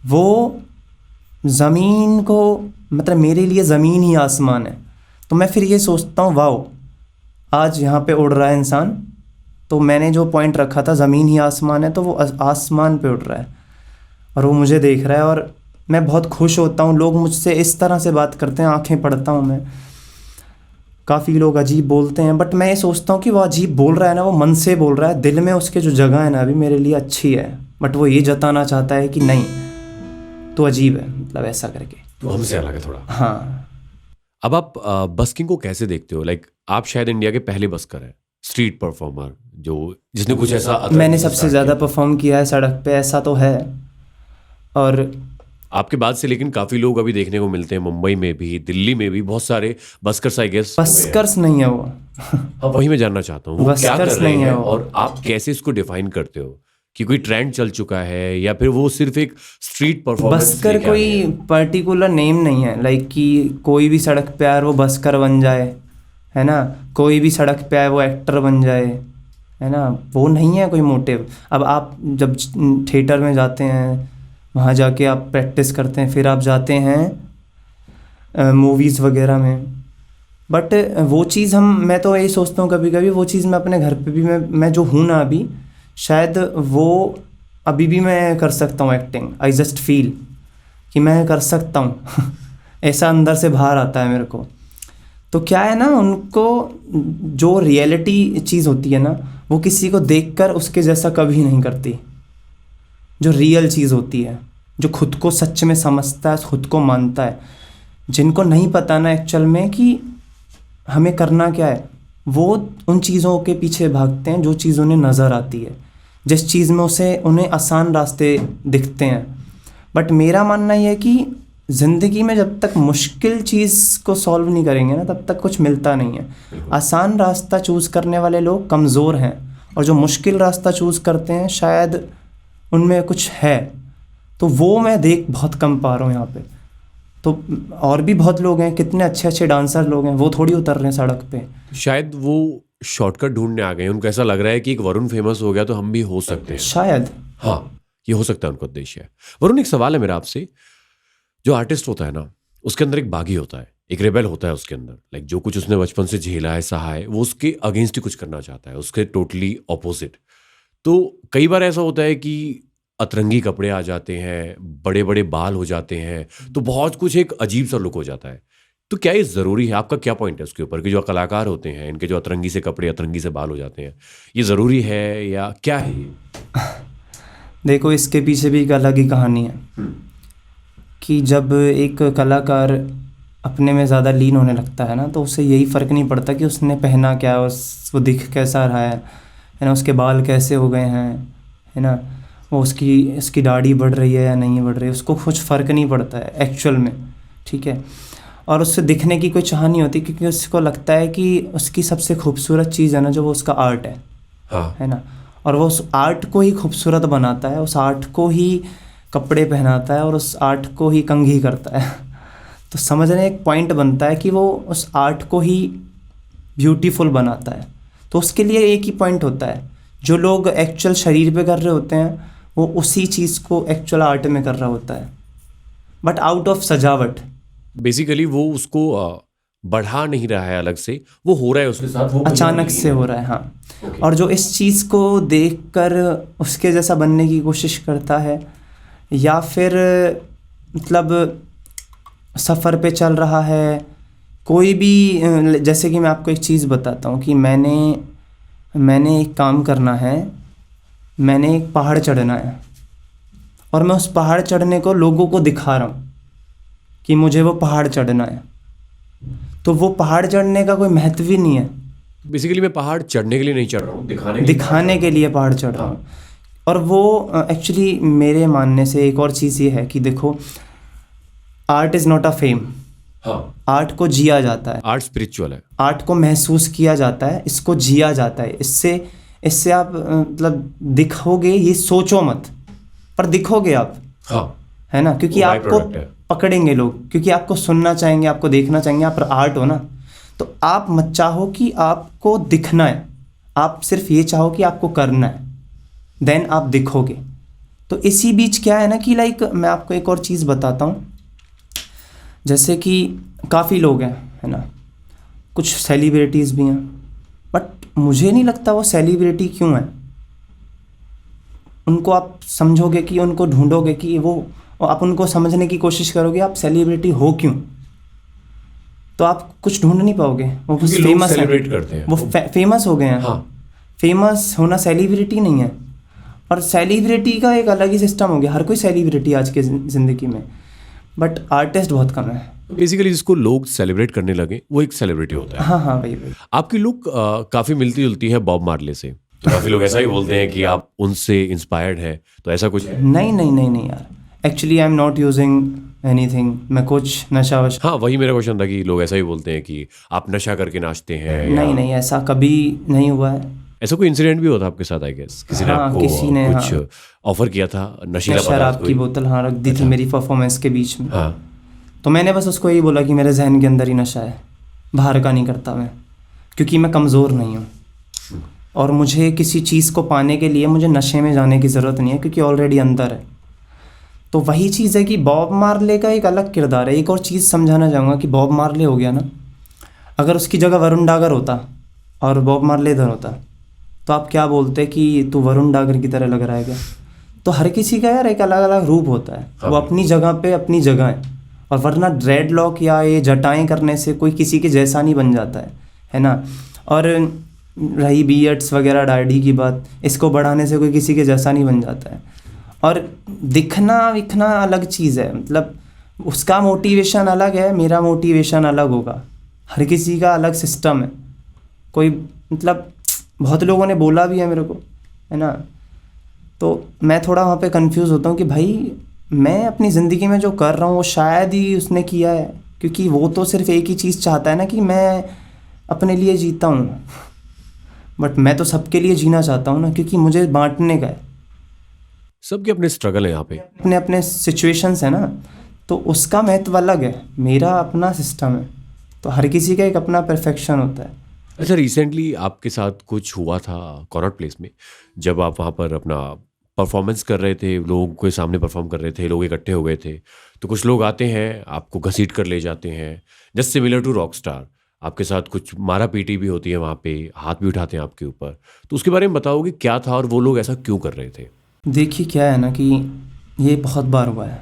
वो ज़मीन को, मतलब मेरे लिए ज़मीन ही आसमान है। तो मैं फिर ये सोचता हूँ वाओ, आज यहाँ पे उड़ रहा है इंसान, तो मैंने जो पॉइंट रखा था ज़मीन ही आसमान है, तो वो आसमान पे उड़ रहा है और वो मुझे देख रहा है और मैं बहुत खुश होता हूँ। लोग मुझसे इस तरह से बात करते हैं, आंखें पढ़ता हूँ मैं। काफ़ी लोग अजीब बोलते हैं, बट मैं ये सोचता हूँ कि वो अजीब बोल रहा है ना, वो मन से बोल रहा है, दिल में उसके जो जगह है ना अभी मेरे लिए अच्छी है, बट वो ये जताना चाहता है कि नहीं तो अजीब है, मतलब ऐसा करके। तो हमसे अलग है थोड़ा। हाँ। अब आप बस्किंग को कैसे देखते हो? लाइक आप शायद इंडिया के पहले बस्कर हैं, स्ट्रीट परफॉर्मर, जो जिसने कुछ ऐसा मैंने सबसे ज़्यादा परफॉर्म किया है सड़क पे, ऐसा तो है। और आपके बाद से लेकिन काफी लोग अभी देखने को मिलते हैं, मुंबई में भी, दिल्ली में भी बहुत सारे बस्कर्स, आई गेस। बस्कर्स नहीं है वो। हाँ, वही मैं जानना चाहता हूँ, वो क्या कर रहे हैं और आप कैसे इसको डिफाइन करते हो कि कोई ट्रेंड चल चुका है या फिर वो सिर्फ एक स्ट्रीट परफॉर्मेंस? बस्कर कोई पर्टिकुलर नेम नहीं है, लाइक कि कोई भी सड़क पे आए वो बस्कर बन जाए, है ना। कोई भी सड़क पे आए वो एक्टर बन जाए, है ना। वो नहीं है कोई मोटिव। अब आप जब थिएटर में जाते हैं, वहाँ जाके आप प्रैक्टिस करते हैं, फिर आप जाते हैं मूवीज़ वगैरह में, बट वो चीज़ मैं तो यही सोचता हूँ कभी कभी, वो चीज़ मैं अपने घर पे भी मैं जो हूँ ना अभी, शायद वो अभी भी मैं कर सकता हूँ एक्टिंग। आई जस्ट फील कि मैं कर सकता हूँ ऐसा अंदर से बाहर आता है मेरे को। तो क्या है ना, उनको जो रियलिटी चीज़ होती है ना, वो किसी को देखकर उसके जैसा कभी नहीं करती। जो रियल चीज़ होती है, जो खुद को सच में समझता है, खुद को मानता है, जिनको नहीं पता ना एक्चुअल में कि हमें करना क्या है, वो उन चीज़ों के पीछे भागते हैं जो चीज़ उन्हें नज़र आती है, जिस चीज़ में उन्हें आसान रास्ते दिखते हैं। बट मेरा मानना ये है कि ज़िंदगी में जब तक मुश्किल चीज़ को सॉल्व नहीं करेंगे ना, तब तक कुछ मिलता नहीं है। आसान रास्ता चूज़ करने वाले लोग कमज़ोर हैं, और जो मुश्किल रास्ता चूज़ करते हैं शायद उनमें कुछ है। तो वो मैं देख बहुत कम पा रहा हूँ यहाँ पे। तो और भी बहुत लोग हैं, कितने अच्छे अच्छे डांसर लोग हैं, वो थोड़ी उतर रहे हैं सड़क पे। शायद वो शॉर्टकट ढूंढने आ गए, उनको ऐसा लग रहा है कि एक वरुण फेमस हो गया तो हम भी हो सकते हैं, शायद। हाँ, ये हो सकता है उनका उद्देश्य है। वरुण, एक सवाल है मेरा आपसे। जो आर्टिस्ट होता है ना, उसके अंदर एक बागी होता है, एक रेबेल होता है उसके अंदर। लाइक जो कुछ उसने बचपन से झेला है, सहा है, वो उसके अगेंस्ट ही कुछ करना चाहता है, उसके टोटली ऑपोजिट। तो कई बार ऐसा होता है कि अतरंगी कपड़े आ जाते हैं, बड़े बड़े बाल हो जाते हैं, तो बहुत कुछ एक अजीब सा लुक हो जाता है। तो क्या ये ज़रूरी है? आपका क्या पॉइंट है उसके ऊपर कि जो कलाकार होते हैं, इनके जो अतरंगी से कपड़े, अतरंगी से बाल हो जाते हैं, ये ज़रूरी है या क्या है ये? देखो, इसके पीछे भी एक अलग ही कहानी है कि जब एक कलाकार अपने में ज़्यादा लीन होने लगता है ना, तो उसे यही फ़र्क नहीं पड़ता कि उसने पहना क्या, वो दिख कैसा रहा है ना, उसके बाल कैसे हो गए हैं, है ना, वो उसकी दाढ़ी बढ़ रही है या नहीं बढ़ रही है, उसको कुछ फ़र्क नहीं पड़ता है एक्चुअल में, ठीक है। और उससे दिखने की कोई चाह नहीं होती, क्योंकि उसको लगता है कि उसकी सबसे खूबसूरत चीज़ है ना, जो वो उसका आर्ट है, हाँ, है ना। और वो उस आर्ट को ही खूबसूरत बनाता है, उस आर्ट को ही कपड़े पहनाता है और उस आर्ट को ही कंघी करता है तो समझने एक पॉइंट बनता है कि वो उस आर्ट को ही ब्यूटीफुल बनाता है। तो उसके लिए एक ही पॉइंट होता है, जो लोग एक्चुअल शरीर पे कर रहे होते हैं वो उसी चीज़ को एक्चुअल आर्ट में कर रहा होता है, बट आउट ऑफ सजावट। बेसिकली वो उसको बढ़ा नहीं रहा है अलग से, वो हो रहा है उसके साथ, वो अचानक से हो रहा है, हाँ। और जो इस चीज़ को देखकर उसके जैसा बनने की कोशिश करता है या फिर मतलब सफ़र पे चल रहा है, कोई भी जैसे कि मैं आपको एक चीज़ बताता हूँ कि मैंने एक काम करना है, मैंने एक पहाड़ चढ़ना है और मैं उस पहाड़ चढ़ने को लोगों को दिखा रहा हूँ कि मुझे वो पहाड़ चढ़ना है, तो वो पहाड़ चढ़ने का कोई महत्व ही नहीं है। बेसिकली मैं पहाड़ चढ़ने के लिए नहीं चढ़ रहा हूँ, दिखाने के लिए पहाड़ चढ़ रहा हूँ। और वो एक्चुअली मेरे मानने से एक और चीज़ ये है कि देखो, art is not a fame. हाँ, आर्ट को जिया जाता है, आर्ट स्पिरिचुअल है। आर्ट को महसूस किया जाता है, इसको जिया जाता है। इससे आप मतलब दिखोगे, ये सोचो मत, पर दिखोगे आप। हाँ, है ना, क्योंकि वो आपको byproduct है। पकड़ेंगे लोग, क्योंकि आपको सुनना चाहेंगे, आपको देखना चाहेंगे, आप आर्ट हो ना। तो आप मत चाहो कि आपको दिखना है, आप सिर्फ ये चाहो कि आपको करना है, देन आप दिखोगे। तो इसी बीच क्या है ना कि लाइक मैं आपको एक और चीज़ बताता हूँ। जैसे कि काफ़ी लोग हैं, है ना, कुछ सेलिब्रिटीज़ भी हैं, बट मुझे नहीं लगता वो सेलिब्रिटी क्यों है। उनको आप समझोगे कि उनको ढूंढोगे कि वो, आप उनको समझने की कोशिश करोगे आप सेलिब्रिटी हो क्यों, तो आप कुछ ढूंढ नहीं पाओगे। वो क्योंकि लोग फेमस सेलिब्रेट करते हैं, वो फेमस हो गए हैं। हाँ। फेमस होना सेलिब्रिटी नहीं है। और सेलिब्रिटी का एक अलग ही सिस्टम हो गया, हर कोई सेलिब्रिटी आज के ज़िंदगी में, बट आर्टिस्ट बहुत कम है। बेसिकली जिसको लोग सेलिब्रेट करने लगे वो एक सेलिब्रिटी होता है। हाँ हाँ, वही वही। आपकी लुक काफी मिलती जुलती है बॉब मार्ले से, तो काफी लोग ऐसा ही बोलते हैं कि आप उनसे इंस्पायर्ड हैं, तो ऐसा कुछ है? नहीं नहीं नहीं नहीं यार, actually I am not using anything. मैं कुछ नशा वशा, हाँ, वही मेरा क्वेश्चन था कि लोग ऐसा ही बोलते हैं कि आप नशा करके नाचते हैं या नहीं नहीं, ऐसा कभी नहीं हुआ है। ऐसा कोई इंसिडेंट भी होता आपके साथ? आई गेस किसी ने हाँ, आपको किसी ने, कुछ ऑफर किया था नशीला शराब पदार्थ की कोई? बोतल हाँ रख दी थी मेरी परफॉर्मेंस के बीच में। हाँ, तो मैंने बस उसको यही बोला कि मेरे जहन के अंदर ही नशा है, बाहर का नहीं करता मैं, क्योंकि मैं कमज़ोर नहीं हूँ और मुझे किसी चीज़ को पाने के लिए मुझे नशे में जाने की ज़रूरत नहीं है, क्योंकि ऑलरेडी अंदर है। तो वही चीज़ है कि बॉब मार्ले का एक अलग किरदार है। एक और चीज़ समझाना चाहूँगा कि बॉब मार्ले हो गया ना, अगर उसकी जगह वरुण डागर होता और बॉब मार्ले इधर होता, तो आप क्या बोलते कि तू वरुण डागर की तरह लग रहा है क्या? तो हर किसी का यार एक अलग अलग रूप होता है, वो अपनी जगह पे अपनी जगह है। और वरना ड्रेड लॉक या ये जटाएँ करने से कोई किसी के जैसा नहीं बन जाता है ना। और रही बीएड्स वगैरह दाढ़ी की बात, इसको बढ़ाने से कोई किसी के जैसा नहीं बन जाता है। और दिखना विखना अलग चीज़ है, मतलब उसका मोटिवेशन अलग है, मेरा मोटिवेशन अलग होगा, हर किसी का अलग सिस्टम है। कोई मतलब बहुत लोगों ने बोला भी है मेरे को, है ना, तो मैं थोड़ा वहाँ पे कंफ्यूज होता हूँ कि भाई मैं अपनी ज़िंदगी में जो कर रहा हूँ वो शायद ही उसने किया है, क्योंकि वो तो सिर्फ एक ही चीज़ चाहता है ना कि मैं अपने लिए जीता हूँ, बट मैं तो सबके लिए जीना चाहता हूँ ना, क्योंकि मुझे बांटने का है। सबके अपने स्ट्रगल है यहाँ पे। अपने अपने सिचुएशंस है ना, तो उसका महत्व अलग है, मेरा अपना सिस्टम है, तो हर किसी का एक अपना परफेक्शन होता है। अच्छा, रिसेंटली आपके साथ कुछ हुआ था कॉनॉट प्लेस में, जब आप वहाँ पर अपना परफॉर्मेंस कर रहे थे, लोगों के सामने परफॉर्म कर रहे थे, लोग इकट्ठे हो गए थे, तो कुछ लोग आते हैं आपको घसीट कर ले जाते हैं, just similar to rock star. आपके साथ कुछ मारा पीटी भी होती है वहाँ पे, हाथ भी उठाते हैं आपके ऊपर, तो उसके बारे में बताओगे क्या था और वो लोग ऐसा क्यों कर रहे थे? देखिए क्या है ना कि ये बहुत बार हुआ है,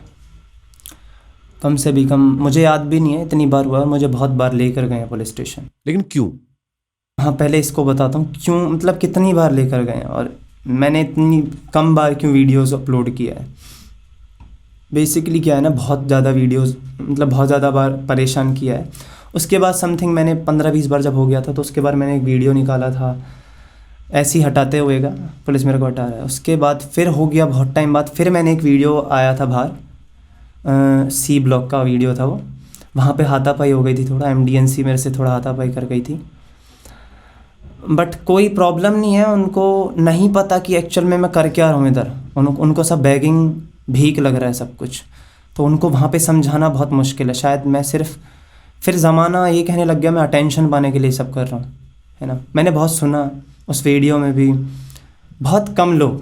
कम से भी कम मुझे याद भी नहीं है इतनी बार हुआ है, मुझे बहुत बार लेकर गए हैं पुलिस स्टेशन। लेकिन क्यों? हाँ, पहले इसको बताता हूँ क्यों, मतलब कितनी बार लेकर गए हैं और मैंने इतनी कम बार क्यों वीडियोस अपलोड किया है। बेसिकली क्या है ना, बहुत ज़्यादा वीडियोस, मतलब बहुत ज़्यादा बार परेशान किया है। उसके बाद समथिंग मैंने 15-20 बार जब हो गया था, तो उसके बाद मैंने एक वीडियो निकाला था ऐसे ही हटाते हुएगा, पुलिस मेरे को हटा रहा है। उसके बाद फिर हो गया बहुत टाइम बाद, फिर मैंने एक वीडियो आया था बाहर, सी ब्लॉक का वीडियो था वो, वहाँ पे हाथापाई हो गई थी, थोड़ा एमडीएनसी मेरे से थोड़ा हाथापाई कर गई थी, बट कोई प्रॉब्लम नहीं है। उनको नहीं पता कि एक्चुअल में मैं कर क्या रहा हूँ इधर, उनको सब बैगिंग भीख लग रहा है सब कुछ, तो उनको वहाँ पे समझाना बहुत मुश्किल है। शायद मैं सिर्फ, फिर ज़माना ये कहने लग गया मैं अटेंशन पाने के लिए सब कर रहा हूँ, है ना। मैंने बहुत सुना उस वीडियो में भी, बहुत कम लोग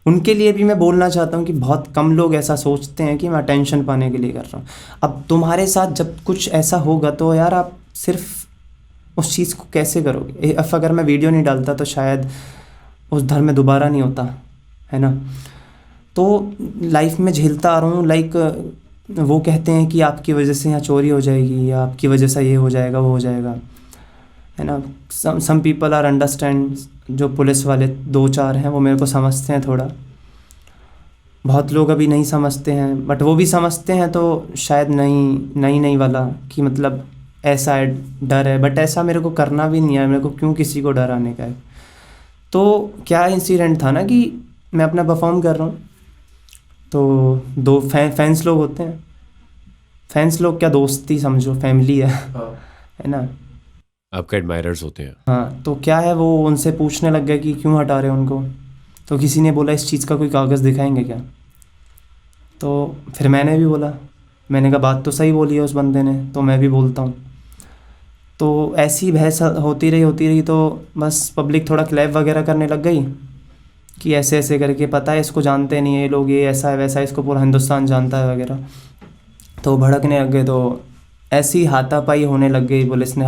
उनके लिए भी मैं बोलना चाहता हूँ कि बहुत कम लोग ऐसा सोचते हैं कि मैं अटेंशन पाने के लिए कर रहा हूँ। अब तुम्हारे साथ जब कुछ ऐसा होगा तो यार आप सिर्फ उस चीज़ को कैसे करोगे। अगर मैं वीडियो नहीं डालता तो शायद उस धर्म में दोबारा नहीं होता, है ना। तो लाइफ में झेलता आ रहा हूँ। लाइक वो कहते हैं कि आपकी वजह से यहाँ चोरी हो जाएगी, या आपकी वजह से ये हो जाएगा, वो हो जाएगा, है ना। सम पीपल आर अंडरस्टैंड, जो पुलिस वाले 2-4 हैं वो मेरे को समझते हैं थोड़ा। बहुत लोग अभी नहीं समझते हैं, बट वो भी समझते हैं तो शायद नहीं वाला कि मतलब ऐसा है, डर है। बट ऐसा मेरे को करना भी नहीं है, मेरे को क्यों किसी को डराने का है। तो क्या इंसिडेंट था ना कि मैं अपना परफॉर्म कर रहा हूँ, तो 2 फैंस लोग होते हैं। फैंस लोग क्या, दोस्ती समझो, फैमिली है ना। आपके एडमायरर्स होते हैं। हाँ, तो क्या है, वो उनसे पूछने लग गए कि क्यों हटा रहे हो उनको। तो किसी ने बोला इस चीज़ का कोई कागज़ दिखाएंगे क्या। तो फिर मैंने भी बोला, मैंने कहा बात तो सही बोली है उस बंदे ने, तो मैं भी बोलता हूँ। तो ऐसी बहस होती रही, तो बस पब्लिक थोड़ा क्लैप वगैरह करने लग गई कि ऐसे ऐसे करके, पता है इसको जानते नहीं है ये लोग, ये ऐसा है वैसा है, इसको पूरा हिंदुस्तान जानता है वगैरह। तो भड़कने लग गए, तो ऐसी हाथापाई होने लग गई। पुलिस ने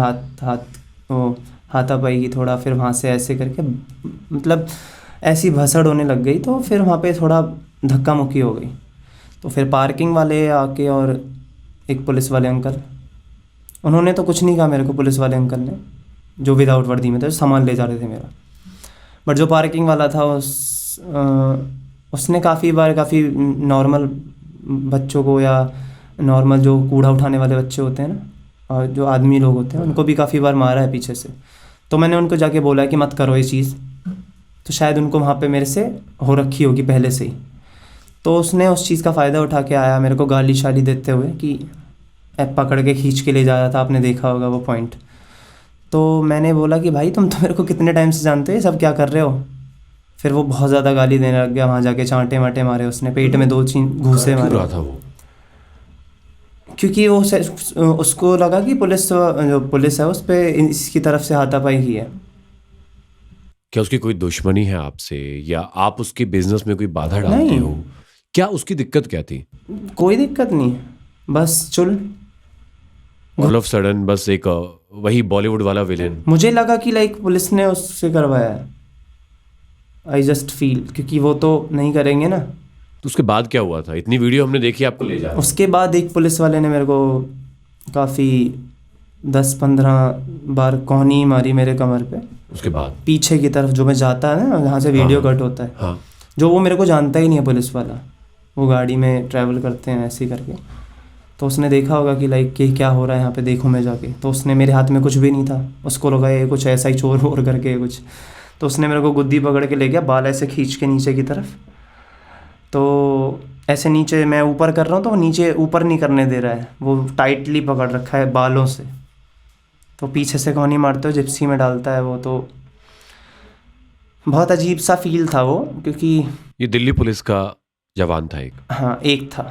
हाथापाई की थोड़ा, फिर वहाँ से ऐसे करके मतलब ऐसी भसड़ होने लग गई। तो फिर वहाँ पे थोड़ा धक्का मुक्की हो गई। तो फिर पार्किंग वाले आके और एक पुलिस वाले अंकल, उन्होंने तो कुछ नहीं कहा मेरे को, पुलिस वाले अंकल ने, जो विदाउट वर्दी में थे, सामान ले जा रहे थे मेरा। बट जो पार्किंग वाला था उसने काफ़ी नॉर्मल बच्चों को, या नॉर्मल जो कूड़ा उठाने वाले बच्चे होते हैं ना, और जो आदमी लोग होते हैं, उनको भी काफ़ी बार मारा है पीछे से। तो मैंने उनको जाके बोला कि मत करो ये चीज़। तो शायद उनको वहाँ पे मेरे से हो रखी होगी पहले से ही। तो उसने उस चीज़ का फ़ायदा उठा के आया मेरे को गाली शाली देते हुए कि पकड़ के खींच के ले जा रहा था, आपने देखा होगा वो पॉइंट। तो मैंने बोला कि भाई तुम तो मेरे को कितने टाइम से जानते हो, ये सब क्या कर रहे हो। फिर वो बहुत ज़्यादा गाली देने लग गया, वहाँ जाके चांटे वांटे मारे उसने, पेट में 2-3 घूंसे मारे। रहा था वो क्योंकि वो उसको लगा कि जो पुलिस है उस पर इसकी तरफ से हाथापाई की है। क्या उसकी कोई दुश्मनी है आपसे, या आप उसके बिजनेस में कोई बाधा डालते नहीं। हो? क्या उसकी दिक्कत क्या थी? कोई दिक्कत नहीं, बस चुल ऑल ऑफ सडन बस एक वही बॉलीवुड वाला विलेन। मुझे लगा कि लाइक पुलिस ने उससे करवाया है। आई जस्ट फील, क्योंकि वो तो नहीं करेंगे ना। तो उसके बाद क्या हुआ था? इतनी वीडियो हमने देखी, आपको ले जा। उसके बाद एक पुलिस वाले ने मेरे को काफ़ी 10-15 बार कोहनी मारी मेरे कमर पे। उसके बाद पीछे की तरफ जो मैं जाता है ना, जहाँ से वीडियो कट होता है, हाँ। जो वो मेरे को जानता ही नहीं है पुलिस वाला, वो गाड़ी में ट्रैवल करते हैं ऐसे ही करके। तो उसने देखा होगा कि लाइक कि क्या हो रहा है यहाँ पे, देखूँ मैं जाके। तो उसने, मेरे हाथ में कुछ भी नहीं था, उसको लगा ये कुछ ऐसा ही चोर वोर करके कुछ। तो उसने मेरे को गुद्दी पकड़ के ले गया, बाल ऐसे खींच के नीचे की तरफ। तो ऐसे नीचे मैं ऊपर कर रहा हूँ, तो वो नीचे ऊपर नहीं करने दे रहा है, वो टाइटली पकड़ रखा है बालों से। तो पीछे से कोहनी मारते हो, जिप्सी में डालता है वो। तो बहुत अजीब सा फील था वो, क्योंकि ये दिल्ली पुलिस का जवान था एक? हाँ, एक था।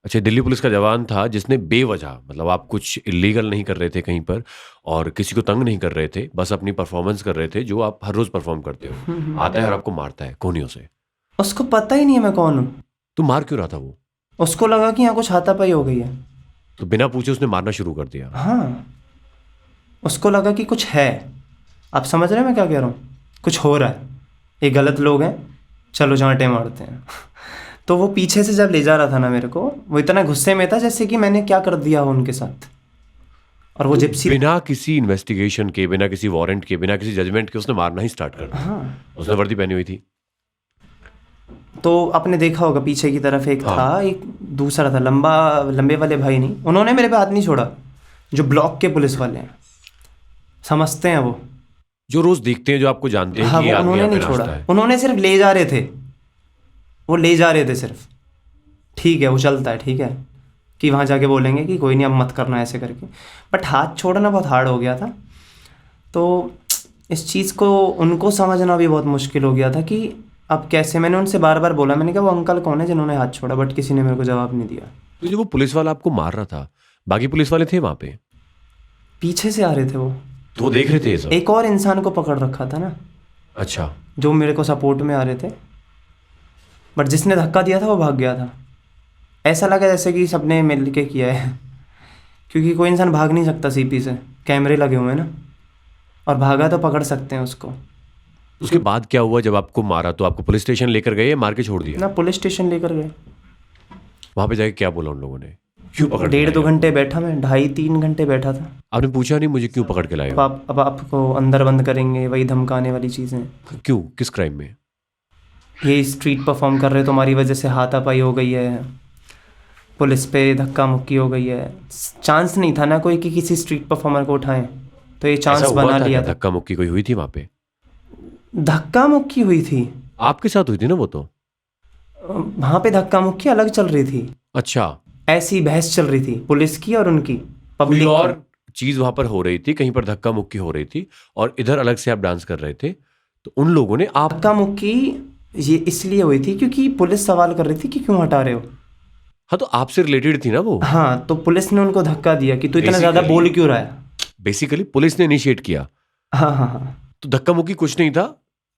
अच्छा, दिल्ली पुलिस का जवान था जिसने बेवजह, मतलब आप कुछ इलीगल नहीं कर रहे थे कहीं पर, और किसी को तंग नहीं कर रहे थे, बस अपनी परफॉर्मेंस कर रहे थे जो आप हर रोज परफॉर्म करते हो। आता है और आपको मारता है कोहनियों से। उसको पता ही नहीं है मैं कौन हूँ। तो मार क्यों रहा था वो? उसको लगा कि यहाँ कुछ हाथापाई हो गई है। तो बिना पूछे उसने मारना शुरू कर दिया? हाँ, उसको लगा कि कुछ है। आप समझ रहे हैं मैं क्या कह रहा हूँ? कुछ हो रहा है, ये गलत लोग हैं, चलो चांटे मारते हैं। तो वो पीछे से जब ले जा रहा था ना मेरे को, वो इतना गुस्से में था जैसे कि मैंने क्या कर दिया हो उनके साथ। और वो जिप्सी बिना किसी इन्वेस्टिगेशन के, बिना किसी वारंट के, बिना किसी जजमेंट के उसने मारना ही स्टार्ट कर दिया। हाँ, उसने वर्दी पहनी हुई थी। तो आपने देखा होगा पीछे की तरफ एक था, एक दूसरा था, लंबे वाले भाई नहीं, उन्होंने मेरे पे हाथ नहीं छोड़ा। जो ब्लॉक के पुलिस वाले हैं, समझते हैं वो, जो रोज देखते हैं, जो आपको जानते हैं हाँ, कि ये वो आदमी उन्होंने यहाँ पे नहीं छोड़ा। नाचता है। उन्होंने सिर्फ ले जा रहे थे, वो ले जा रहे थे सिर्फ। ठीक है, वो चलता है, ठीक है कि वहाँ जाके बोलेंगे कि कोई नहीं अब मत करना ऐसे करके। बट हाथ छोड़ना बहुत हार्ड हो गया था। तो इस चीज़ को उनको समझना भी बहुत मुश्किल हो गया था कि अब कैसे। मैंने उनसे बार बार बोला, मैंने कहा वो अंकल कौन है जिन्होंने हाथ छोड़ा, बट किसी ने मेरे को जवाब नहीं दिया। तो जो वो पुलिस वाला आपको मार रहा था, बाकी पुलिस वाले थे वहां पे? पीछे से आ रहे थे वो, तो वो देख रहे थे ये सब? एक और इंसान को पकड़ रखा था ना, अच्छा। जो मेरे को सपोर्ट में आ रहे थे। बट जिसने धक्का दिया था वो भाग गया था। ऐसा लगा जैसे कि सबने मिल के किया है, क्योंकि कोई इंसान भाग नहीं सकता सीपी से, कैमरे लगे हुए हैं ना, और भागा तो पकड़ सकते हैं उसको। उसके बाद क्या हुआ जब आपको मारा? तो आपको पुलिस स्टेशन लेकर गए या मार के छोड़ दिया? ना पुलिस स्टेशन लेकर गए। वहां पे जाके क्या बोला उन लोगों ने? क्यों पकड़ के 1.5-2 लाए? घंटे बैठा मैं, 2.5-3 घंटे बैठा था। आपने पूछा नहीं मुझे क्यों पकड़ के लाए अब हो? अब आपको अंदर बंद करेंगे, वही धमकाने वाली चीज़ें। क्यों? किस क्राइम में? ये स्ट्रीट परफॉर्म कर रहे तो हमारी वजह से हाथापाई हो गई है, पुलिस पे धक्का मुक्की हो गई है। चांस नहीं था ना कोई कि किसी स्ट्रीट परफॉर्मर को उठाएं, तो ये चांस ऐसा हुआ बना था लिया क्या? था। धक्का मुक्की कोई हुई थी वहां पे? धक्का मुक्की हुई थी आपके साथ हुई थी ना वो तो? वहाँ पे, धक्का मुक्की अलग चल रही थी। अच्छा, ऐसी बहस चल रही थी पुलिस की और उनकी, कोई पब्लिक और की। चीज वहां पर हो रही थी, कहीं पर धक्का मुक्की हो रही थी और इधर अलग से आप डांस कर रहे थे। तो उन लोगों ने आप धक्का मुक्की ये इसलिए हुई थी क्योंकि पुलिस सवाल कर रही थी कि क्यों हटा रहे हो। हाँ, तो आपसे रिलेटेड थी ना वो? हाँ, तो पुलिस ने उनको धक्का दिया कि तू इतना ज़्यादा Basically- बोल क्यों रहा है। बेसिकली पुलिस ने इनिशिएट किया। हाँ हाँ हाँ। तो धक्का मुक्की कुछ नहीं था,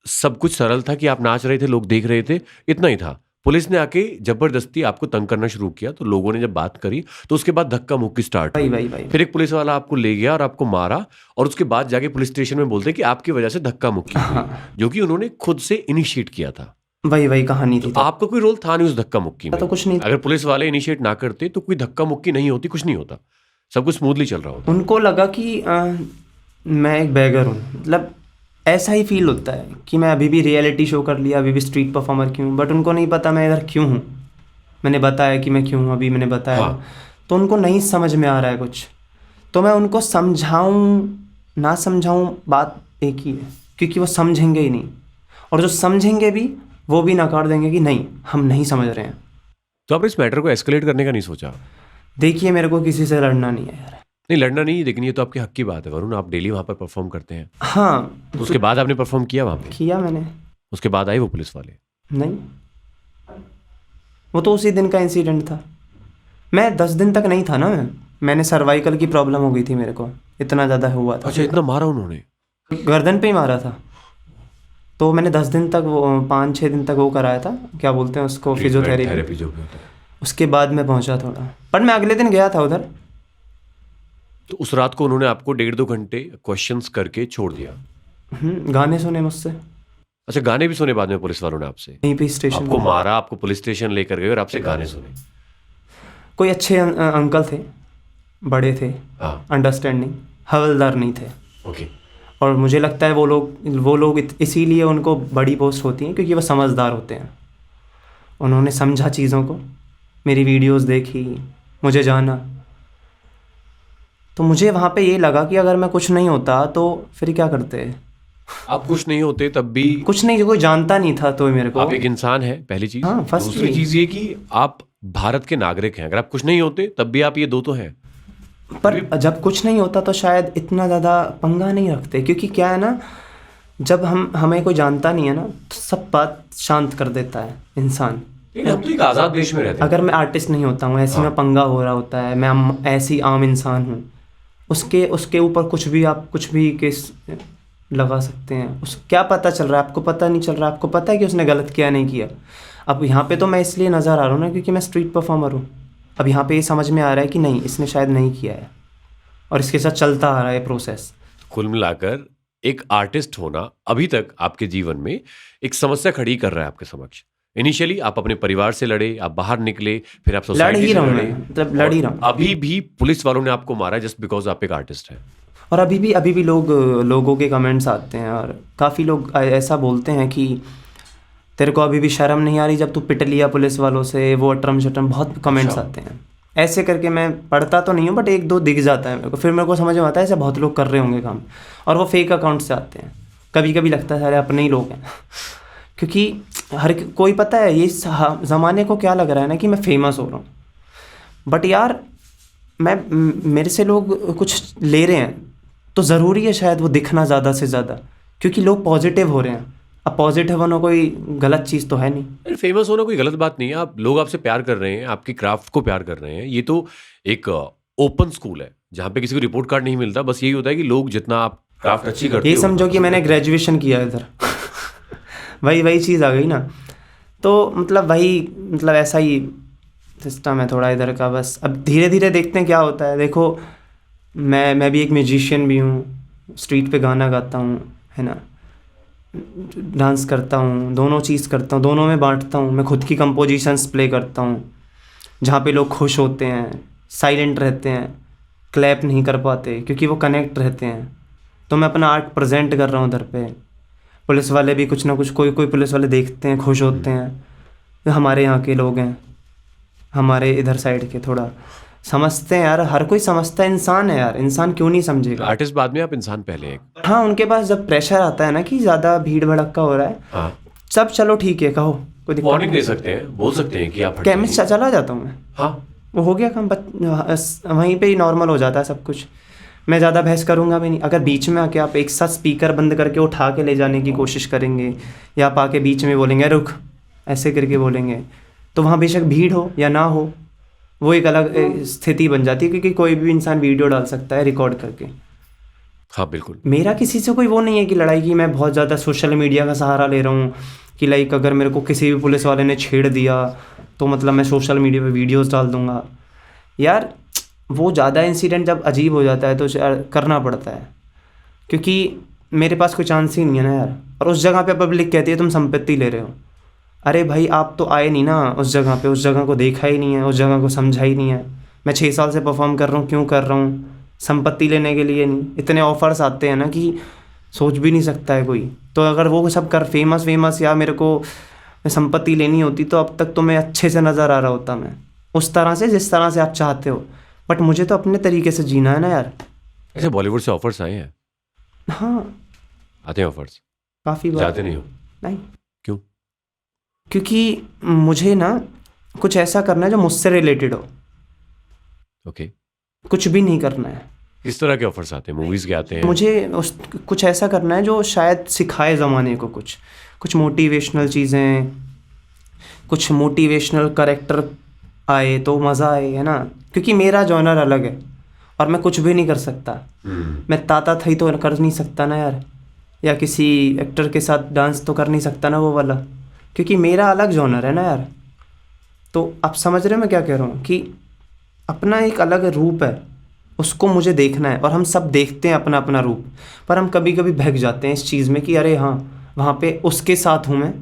सब कुछ सरल था कि आप नाच रहे थे, लोग देख रहे थे, इतना ही था। पुलिस ने आके जबरदस्ती आपको तंग करना शुरू किया, तो लोगों ने जब बात करी तो उसके बाद धक्का मुक्की स्टार्ट भाई हुई। भाई भाई फिर एक पुलिस वाला आपको ले गया और आपको मारा, और उसके बाद जाके पुलिस स्टेशन में बोलते कि आपकी वजह से धक्का मुक्की हुई, जो कि उन्होंने खुद से इनिशिएट किया था। वही कहानी थी। तो आपका कोई रोल था नहीं उस धक्का मुक्की में? तो कुछ नहीं था। अगर पुलिस वाले इनिशिएट ना करते तो कोई धक्का मुक्की नहीं होती, कुछ नहीं होता, सब कुछ स्मूथली चल रहा होता। उनको लगा कि मैं एक बैगर हूँ, मतलब ऐसा ही फील होता है कि मैं अभी भी रियलिटी शो कर लिया, अभी भी स्ट्रीट परफॉर्मर क्यों, बट उनको नहीं पता मैं इधर क्यों हूँ। मैंने बताया कि मैं क्यों हूँ, अभी मैंने बताया। हाँ। तो उनको नहीं समझ में आ रहा है कुछ, तो मैं उनको समझाऊँ ना समझाऊँ बात एक ही है, क्योंकि वो समझेंगे ही नहीं, और जो समझेंगे भी वो भी नकार देंगे कि नहीं हम नहीं समझ रहे हैं। तो आपने इस मैटर को एस्केलेट करने का नहीं सोचा? देखिए, मेरे को किसी से लड़ना नहीं है यार। नहीं, लड़ना नहीं, लेकिन ये तो आपके हक की बात है वरुण, आप डेली वहां पर परफॉर्म करते हैं। हाँ, तो उसके बाद आपने परफॉर्म किया वहां पे? किया मैंने। उसके बाद आए वो पुलिस वाले? नहीं, वो तो उसी दिन का इंसिडेंट था। मैं 10 दिन तक नहीं था ना, मैंने सर्वाइकल की प्रॉब्लम हो गई थी मेरे को, इतना ज़्यादा हुआ था। अच्छा, इतना मारा उन्होंने? गर्दन पे ही मारा था। तो मैंने 10 दिन तक वो 5-6 दिन तक वो कराया था, क्या बोलते हैं उसको, फिजियोथेरेपी। जो भी होता है। उसके बाद मैं पहुंचा थोड़ा, पर मैं अगले दिन गया था उधर। तो उस रात को उन्होंने आपको 1.5-2 घंटे क्वेश्चंस करके छोड़ दिया? गाने सुने मुझसे। अच्छा, गाने भी सुने बाद में पुलिस वालों ने आपसे? यहीं पे स्टेशन आपको मारा, आपको पुलिस स्टेशन लेकर गए और आपसे गाने सुने? कोई अच्छे अंकल थे, बड़े थे, हाँ, अंडरस्टैंडिंग, हवलदार नहीं थे। ओके। और मुझे लगता है वो लोग इसीलिए उनको बड़ी पोस्ट होती हैं क्योंकि वो समझदार होते हैं। उन्होंने समझा चीज़ों को, मेरी वीडियोस देखी, मुझे जाना। तो मुझे वहाँ पे ये लगा कि अगर मैं कुछ नहीं होता तो फिर क्या करते। आप कुछ नहीं होते तब भी? कुछ नहीं, कोई जानता नहीं था तो मेरे को। आप एक इंसान है, पहली चीज। हाँ, first दूसरी चीज। चीज ये कि आप भारत के नागरिक हैं। अगर आप कुछ नहीं होते तब भी आप ये दो तो हैं। पर जब कुछ नहीं होता तो शायद इतना ज़्यादा पंगा नहीं रखते, क्योंकि क्या है ना, जब हमें कोई जानता नहीं है ना, तो सब बात शांत कर देता है इंसान। हम तो एक आजाद देश में रहते हैं। अगर मैं आर्टिस्ट नहीं होता हूँ, ऐसे में पंगा हो रहा होता है, मैं ऐसी आम इंसान हूँ, उसके ऊपर कुछ भी केस लगा सकते हैं। क्या पता चल रहा है, आपको पता नहीं चल रहा, आपको पता है कि उसने गलत किया नहीं किया। अब यहाँ पे तो मैं इसलिए नज़र आ रहा हूँ ना क्योंकि मैं स्ट्रीट परफॉर्मर हूँ। अब यहाँ पे ये समझ में आ रहा है कि नहीं, इसने शायद नहीं किया है, और इसके साथ चलता आ रहा है प्रोसेस। कुल मिलाकर एक आर्टिस्ट होना अभी तक आपके जीवन में एक समस्या खड़ी कर रहा है आपके समक्ष। इनिशियली आप अपने परिवार से लड़े, आप बाहर निकले, फिर आप लड़ सोसाइटी ही से रहा हूँ लड़े, मैं, मतलब लड़ ही रहा हूँ। अभी भी पुलिस वालों ने आपको मारा जस्ट बिकॉज आप एक आर्टिस्ट हैं। और अभी भी लोगों के कमेंट्स आते हैं, और काफ़ी लोग ऐसा बोलते हैं कि तेरे को अभी भी शर्म नहीं आ रही जब तू पिट लिया पुलिस वालों से, वो अटरम शटरम, बहुत कमेंट्स आते हैं। ऐसे करके मैं पढ़ता तो नहीं हूँ, बट 1-2 दिख जाता है मेरे को, फिर मेरे को समझ में आता है ऐसे बहुत लोग कर रहे होंगे काम, और वो फेक अकाउंट से आते हैं। कभी कभी लगता है सारे अपने ही लोग हैं क्योंकि हर कोई, पता है ये ज़माने को क्या लग रहा है ना कि मैं फेमस हो रहा हूँ, बट यार मेरे से लोग कुछ ले रहे हैं तो ज़रूरी है शायद वो दिखना ज़्यादा से ज़्यादा, क्योंकि लोग पॉजिटिव हो रहे हैं। अब पॉजिटिव होना कोई गलत चीज़ तो है नहीं। फेमस होना कोई गलत बात नहीं है। आप लोग आपसे प्यार कर रहे हैं, आपकी क्राफ्ट को प्यार कर रहे हैं। ये तो एक ओपन स्कूल है जहाँ पे किसी को रिपोर्ट कार्ड नहीं मिलता। बस यही होता है कि लोग जितना आप क्राफ्ट अच्छी करते हो, ये समझो कि मैंने ग्रेजुएशन किया इधर वही चीज़ आ गई ना, तो मतलब ऐसा ही सिस्टम है थोड़ा इधर का। बस अब धीरे धीरे देखते हैं क्या होता है। देखो, मैं भी एक म्यूजिशियन भी हूँ, स्ट्रीट पे गाना गाता हूँ, है ना। डांस करता हूँ, दोनों चीज़ करता हूँ, दोनों में बांटता हूँ। मैं खुद की कंपोजिशंस प्ले करता हूँ जहाँ पे लोग खुश होते हैं, साइलेंट रहते हैं, क्लैप नहीं कर पाते क्योंकि वो कनेक्ट रहते हैं। तो मैं अपना आर्ट प्रेजेंट कर रहा हूँ उधर पे। पुलिस वाले भी कुछ ना कुछ, कोई कोई पुलिस वाले देखते हैं, खुश होते हैं। ये हमारे यहाँ के लोग हैं, हमारे इधर साइड के, थोड़ा समझते हैं यार। हर कोई समझता है, इंसान है यार, इंसान क्यों नहीं समझेगा। आर्टिस्ट बाद में, आप इंसान पहले हैं। हाँ, उनके पास जब प्रेशर आता है ना कि ज़्यादा भीड़ भड़क्का हो रहा है, हाँ, सब चलो ठीक है, कहो, कोई दिक्कत वार्निंग दे सकते हैं, बोल सकते हैं कि आप हट केमिस्ट जाइए। चला जाता हूँ मैं। हाँ, वो हो गया काम, वहीं पे ही नॉर्मल हो जाता है सब कुछ। मैं ज़्यादा बहस करूँगा भी नहीं। अगर बीच में आके आप एक साथ स्पीकर बंद करके उठा के ले जाने की कोशिश करेंगे, या आप आके बीच में बोलेंगे रुक, ऐसे करके बोलेंगे, तो वहाँ बेशक भीड़ हो या ना हो, वो एक अलग स्थिति बन जाती है, क्योंकि कोई भी इंसान वीडियो डाल सकता है रिकॉर्ड करके। हाँ, बिल्कुल। मेरा किसी से कोई वो नहीं है कि लड़ाई की मैं बहुत ज़्यादा सोशल मीडिया का सहारा ले रहा हूँ कि लाइक अगर मेरे को किसी भी पुलिस वाले ने छेड़ दिया तो मतलब मैं सोशल मीडिया पे वीडियोस डाल दूँगा। यार वो ज़्यादा इंसिडेंट जब अजीब हो जाता है तो करना पड़ता है, क्योंकि मेरे पास कोई चांस ही नहीं है ना यार। और उस जगह पे पब्लिक कहती है तुम संपत्ति ले रहे हो। अरे भाई, आप तो आए नहीं ना उस जगह पे, उस जगह को देखा ही नहीं है, उस जगह को समझा ही नहीं है। मैं 6 साल से परफॉर्म कर रहा हूँ, क्यों कर रहा हूँ? संपत्ति लेने के लिए नहीं। इतने ऑफर्स आते हैं ना कि सोच भी नहीं सकता है कोई। तो अगर वो सब कर फेमस या मेरे को संपत्ति लेनी होती तो अब तक तो मैं अच्छे से नज़र आ रहा होता, मैं उस तरह से जिस तरह से आप चाहते हो। बट मुझे तो अपने तरीके से जीना है ना यार। ऐसे बॉलीवुड से ऑफर्स आए हैं? हाँ, आते हैं ऑफर्स? काफ़ी बार। जाते नहीं हो? नहीं, क्यों? क्योंकि मुझे ना कुछ ऐसा करना है जो मुझसे रिलेटेड हो। ओके। कुछ भी नहीं करना है इस तरह के ऑफर्स आते हैं, मूवीज के आते हैं? मुझे। कुछ ऐसा करना है जो शायद सिखाए ज़माने को, कुछ मोटिवेशनल चीज़ें, कुछ मोटिवेशनल करेक्टर आए तो मज़ा आए, है ना। क्योंकि मेरा जॉनर अलग है और मैं कुछ भी नहीं कर सकता। मैं ताता थई तो कर नहीं सकता ना यार, या किसी एक्टर के साथ डांस तो कर नहीं सकता ना वो वाला, क्योंकि मेरा अलग जॉनर है ना यार। तो आप समझ रहे हो मैं क्या कह रहा हूँ, कि अपना एक अलग रूप है, उसको मुझे देखना है। और हम सब देखते हैं अपना अपना रूप, पर हम कभी कभी बहक जाते हैं इस चीज़ में कि अरे हाँ, वहाँ पे उसके साथ हूँ मैं,